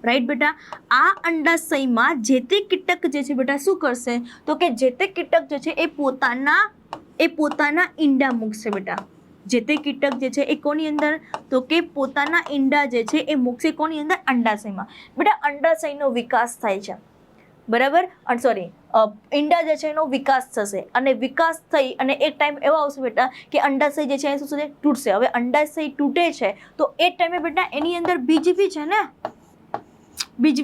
રાઈટ બેટા, આ અંડાશયમાં જે તે કીટક જે છે બેટા શું કરશે? તો કે જે તે કીટક જે છે એ પોતાના ઈંડા મૂકશે બેટા. જે તે કીટક જે છે એ કોની અંદર? તો કે પોતાના ઈંડા જે છે એ મૂકશે કોની અંદર? અંડાશયમાં. બેટા અંડાશયનો વિકાસ થાય છે, બરાબર, ઈંડા જે છે એનો વિકાસ થશે, અને વિકાસ થઈ અને એક ટાઈમ એવો આવશે બેટા કે અંડાશય જે છે એ શું થશે? તૂટશે. હવે અંડાશય તૂટે છે તો એ ટાઈમે બેટા એની અંદર બીજ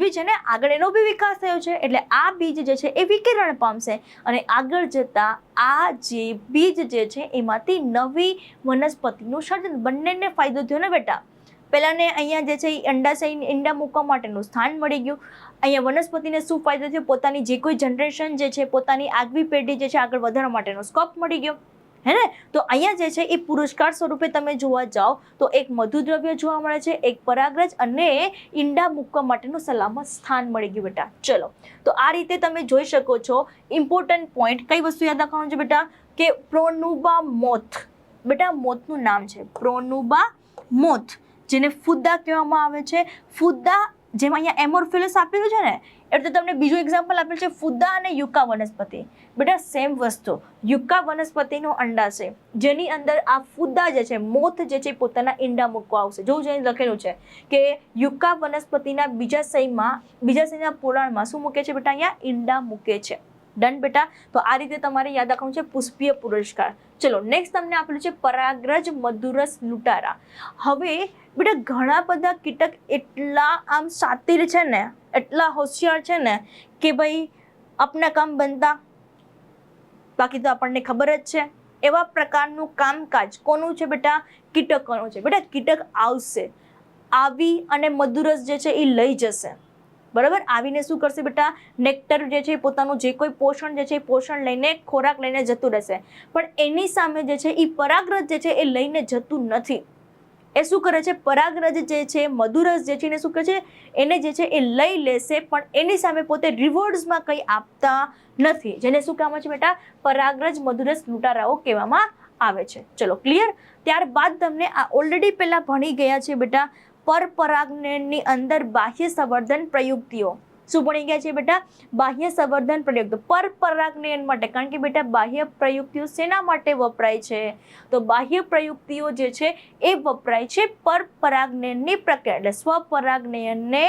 બી છે ને, આગળ એનો બી વિકાસ થયો છે. એટલે આ બીજ જે છે એ વિકિરણ પામશે, અને આગળ જતા આ જે બીજ જે છે એમાંથી નવી વનસ્પતિનું સર્જન. બંનેને ફાયદો થયો ને બેટા. પહેલાને અહીંયા જે છે અંડાશય ઈંડા મૂકવા માટેનું સ્થાન મળી ગયું. અહીંયા વનસ્પતિને શું ફાયદો થયો? પોતાની જે કોઈ જનરેશન જે છે, પોતાની આગવી પેઢી જે છે આગળ વધારવા માટેનો સ્કોપ મળી ગયો, હે ને. તો અહીંયા જે છે એ પુરસ્કાર સ્વરૂપે તમે જોવા જાઓ તો એક મધુદ્રવ્ય જોવા મળે છે, એક પરાગરજ અને ઈંડા મૂકવા માટેનું સલામત સ્થાન મળી ગયું બેટા. ચલો, તો આ રીતે તમે જોઈ શકો છો. ઇમ્પોર્ટન્ટ પોઈન્ટ કઈ વસ્તુ યાદ રાખવાનું છે બેટા? કે પ્રોનુબા મોથ. બેટા મોથનું નામ છે પ્રોનુબા મોથ, જેને ફુદ્દા કહેવામાં આવે છે. ફુદ્દા, જેમ અહીંયા એમોર્ફિલસ આપેલું છે ને, એટલે તમને બીજું એક્ઝામ્પલ આપેલું છે ફુદ્દા અને યુકા વનસ્પતિ. બેટા સેમ વસ્તુ, યુકા વનસ્પતિનો અંડાશય જેની અંદર આ ફુદ્દા જે છે, મોથ જે છે પોતાના ઈંડા મૂકવા આવશે. જો અહીં લખેલું છે કે યુકા વનસ્પતિના બીજાશયના પોલાણમાં શું મૂકે છે બેટા? અહીંયા ઈંડા મૂકે છે. ડન બેટા. તો આ રીતે તમારે યાદ રાખવાનું છે પુષ્પીય પુરસ્કાર. ચલો નેક્સ્ટ તમને આપેલું છે પરાગરજ મધુરસ લૂંટારા. હવે બેટા ઘણા બધા કીટક એટલા આમ શાતિર છે ને, એટલા હોશિયાર છે ને કે ભાઈ આપના કામ બનતા, બાકી તો આપણને ખબર જ છે. એવા પ્રકારનું કામકાજ કોનું છે બેટા? કીટકોનું છે. બેટા કીટક આવશે, આવી અને મધુરસ જે છે એ લઈ જશે, બરાબર. આવીને શું કરશે બેટા? નેક્ટર જે છે પોતાનું જે કોઈ પોષણ જે છે એ પોષણ લઈને, ખોરાક લઈને જતું રહેશે. પણ એની સામે જે છે એ પરાગરજ જે છે એ લઈને જતું નથી. એ શું કરે છે, પરાગરજ જે છે, મધુરસ જે છે એને શું કરે છે, એને જે છે એ લઈ લેશે, પણ એની સામે પોતે રિવોર્ડ્સમાં કંઈ આપતા નથી, જેને શું કહેવામાં છે બેટા, પરાગરજ મધુરસ લૂંટારાઓ કહેવામાં આવે છે. ચલો ક્લિયર. ત્યારબાદ તમને આ ઓલરેડી પહેલા ભણી ગયા છે બેટા, પરપરાગનયનની અંદર બાહ્ય સંવર્ધન પ્રયુક્તિઓ. શું ભણી ગયા છે બેટા, બાહ્ય સંવર્ધન પ્રયુક્તિઓ પરપરાગનયન માટે. કારણ કે બેટા બાહ્ય પ્રયુક્તિઓ શેના માટે વપરાય છે, તો બાહ્ય પ્રયુક્તિઓ જે છે એ વપરાય છે પરપરાગનયનની પ્રક્રિયા, એટલે સ્વપરાગનયનને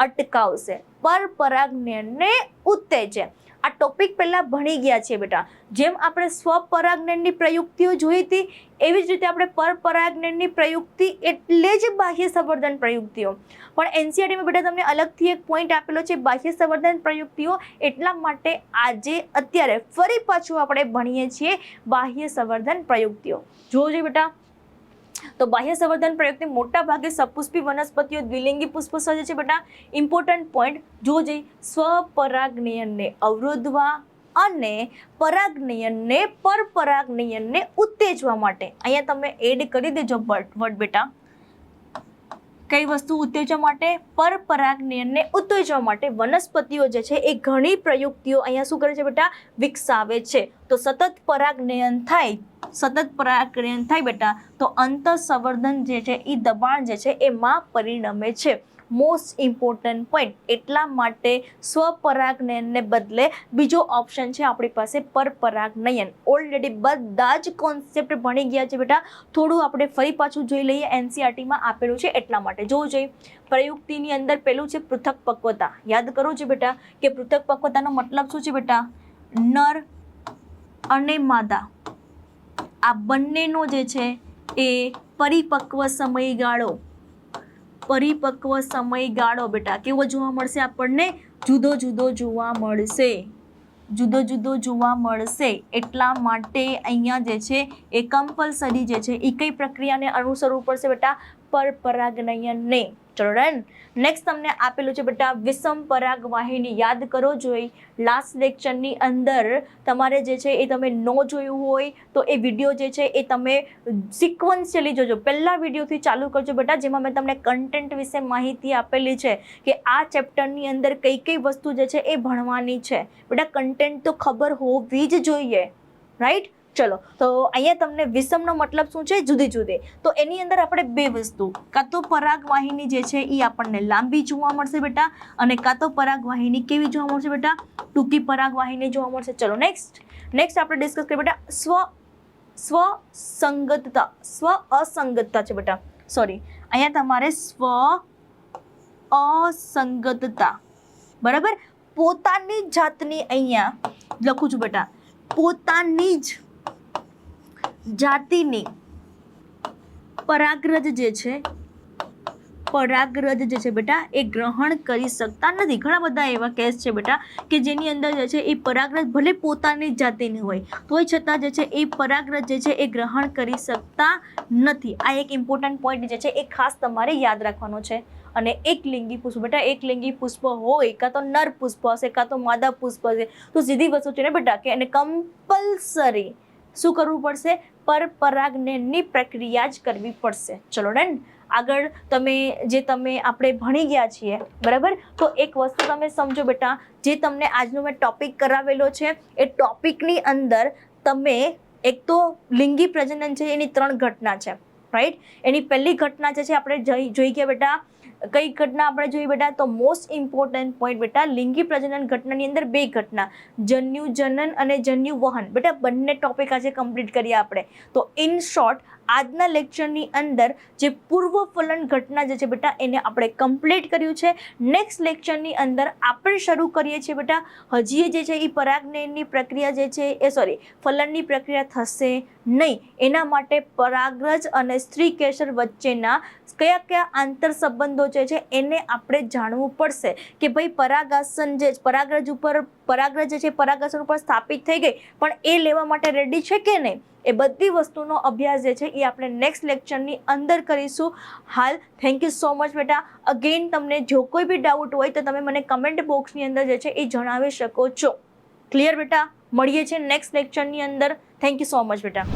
અટકાવશે, પરપરાગનયનને ઉત્તેજે. આ ટોપિક પહેલા ભણી ગયા છે બેટા. જેમ આપણે સ્વપરાગનયનની પ્રયુક્તિઓ જોઈ હતી, એવી જ રીતે આપણે પરપરાગનયનની પ્રયુક્તિ એટલે જ બાહ્ય સંવર્ધન પ્રયુક્તિઓ. પણ એનસીઈઆરટીમાં બેટા તમને અલગથી એક પોઈન્ટ આપેલો છે બાહ્ય સંવર્ધન પ્રયુક્તિઓ, એટલા માટે આજે અત્યારે ફરી પાછું આપણે ભણીએ છીએ બાહ્ય સંવર્ધન પ્રયુક્તિઓ. જોજો બેટા, તો બાહ્ય સંવર્ધન પ્રયુક્તિ મોટા ભાગે સપુષ્પી વનસ્પતિઓ દ્વિલિંગી પુષ્પો સર્જે છે બેટા. ઇમ્પોર્ટન્ટ પોઈન્ટ જોજે, સ્વપરાગનયનને અવરોધવા અને પરાગનયનને પરપરાગનયનને ઉત્તેજવા માટે. અહીંયા તમે એડ કરી દેજો વર્ડ બેટા, કઈ વસ્તુ ઉત્તેજવા માટે, પરપરાગનયનને ઉત્તેજવા માટે વનસ્પતિઓ જે છે એ ઘણી પ્રયુક્તિઓ અહીંયા શું કરે છે બેટા, વિકસાવે છે. તો સતત પરાગનયન થાય બેટા, તો અંતઃસંવર્ધન જે છે એ દબાણ જે છે એમાં પરિણમે છે. Most important point. એટલા માટે સ્વપરાગનયનને બદલે બીજો ઓપ્શન છે આપણી પાસે પરપરાગનયન. ઓલરેડી બધા જ કોન્સેપ્ટ ભણી ગયા છે બેટા, થોડું આપણે ફરી પાછું જોઈ લઈએ, એનસીઈઆરટીમાં આપેલું છે એટલા માટે. જોવું જોઈએ, પ્રયુક્તિની અંદર પેલું છે પૃથક પક્વતા. યાદ કરો છો બેટા કે પૃથક પક્વતાનો મતલબ શું છે બેટા, નર અને માદા આ બંનેનો જે છે એ પરિપક્વ સમયગાળો બેટા કેવો જોવા મળશે આપણને, જુદો જુદો જોવા મળશે. એટલા માટે અહીંયા જે છે એ કમ્પલસરી જે છે એ કઈ પ્રક્રિયાને અનુસરવું પડશે બેટા, પરપરાગનયનને. ચલો ડન. નેક્સ્ટ તમને આપેલું છે બેટા વિષમ પરાગવાહિની. યાદ કરો જોઈ, લાસ્ટ લેક્ચરની અંદર તમારે જે છે એ તમે નો જોયું હોય તો એ વિડીયો જે છે એ તમે સિક્વન્શિયલી જોજો. પહેલા વિડીયોથી ચાલુ કરજો બેટા, જેમાં મેં તમને કન્ટેન્ટ વિશે માહિતી આપેલી છે કે આ ચેપ્ટરની અંદર કઈ કઈ વસ્તુ જે છે એ ભણવાની છે બેટા. કન્ટેન્ટ તો ખબર હોવી જ જોઈએ, રાઈટ. ચલો, તો અહીંયા તમને વિષમનો મતલબ શું છે, જુદી જુદી. તો એની અંદર આપણે બે વસ્તુ, કાં તો પરાગવાહિની જે છે એ આપણને લાંબી જોવા મળશે બેટા, અને કાં તો પરાગવાહિની કેવી જોવા મળશે બેટા, ટૂંકી પરાગવાહિની જોવા મળશે. ચલો નેક્સ્ટ આપણે ડિસ્કસ કરીએ બેટા સ્વ અસંગતતા છે બેટા. સોરી, અહીંયા તમારે સ્વ અસંગતતા, બરાબર. પોતાની જાતની અહીંયા લખું છું બેટા, પોતાની જ જાતિની પરાગરજ જે છે બેટા એ ગ્રહણ કરી શકતા નથી. ઘણા બધા એવા કેસ છે બેટા કે જેની અંદર જે છે એ પરાગરજ ભલે પોતાની જાતિની હોય તોય છતાં જે છે એ પરાગરજ જે છે એ ગ્રહણ કરી શકતા નથી. આ એક ઇમ્પોર્ટન્ટ પોઈન્ટ જે છે એ ખાસ તમારે યાદ રાખવાનો છે. અને એક લિંગી પુષ્પ બેટા, એક લિંગી પુષ્પ હોય, કાં તો નર પુષ્પ હશે કાં તો માદા પુષ્પ હશે, તો સીધી વસ્તુ છે ને બેટા કે એને કમ્પલસરી શું કરવું પડશે, પરપરાગનયનની પ્રક્રિયા જ કરવી પડશે. ચલો ડન. આગળ આપણે ભણી ગયા છીએ, બરાબર. તો એક વસ્તુ તમે સમજો બેટા, જે તમને આજનો મેં ટોપિક કરાવેલો છે એ ટોપિકની અંદર તમે એક તો લિંગી પ્રજનન છે એની 3 ઘટના છે, રાઈટ. એની પહેલી ઘટના જે છે આપણે જોઈ ગયા બેટા, કઈ ઘટના આપણે જોઈ બેટા, તો મોસ્ટ ઇમ્પોર્ટન્ટ પોઈન્ટ બેટા, લિંગી પ્રજનન ઘટનાની અંદર 2 ઘટના, જન્યુ જનન અને જન્યુ વહન. બેટા બંને ટોપિક આજે કમ્પ્લીટ કર્યા આપણે. તો ઇન શોર્ટ આજના લેક્ચરની અંદર જે પૂર્વ ફલન ઘટના જે છે બેટા એને આપણે કમ્પ્લીટ કર્યું છે. નેક્સ્ટ લેક્ચરની અંદર આપણે શરૂ કરીએ છીએ બેટા, હજી જે છે એ પરાગનયનની પ્રક્રિયા જે છે ફલનની પ્રક્રિયા થશે નહીં. એના માટે પરાગરજ અને સ્ત્રી કેસર વચ્ચેના કયા આંતર સંબંધો જે છે એને આપણે જાણવું પડશે કે ભાઈ પરાગાસન જે પરાગરજ જે છે પરાગાસન ઉપર સ્થાપિત થઈ ગઈ, પણ એ લેવા માટે રેડી છે કે નહીં, એ બધી વસ્તુનો અભ્યાસ જે છે એ આપણે નેક્સ્ટ લેક્ચરની અંદર કરીશું. હાલ થેન્ક યુ સો મચ બેટા. અગેન તમને જો કોઈ બી ડાઉટ હોય તો તમે મને કમેન્ટ બોક્સની અંદર જે છે એ જણાવી શકો છો. ક્લિયર બેટા? મળીએ છીએ નેક્સ્ટ લેક્ચરની અંદર. થેન્ક યુ સો મચ બેટા.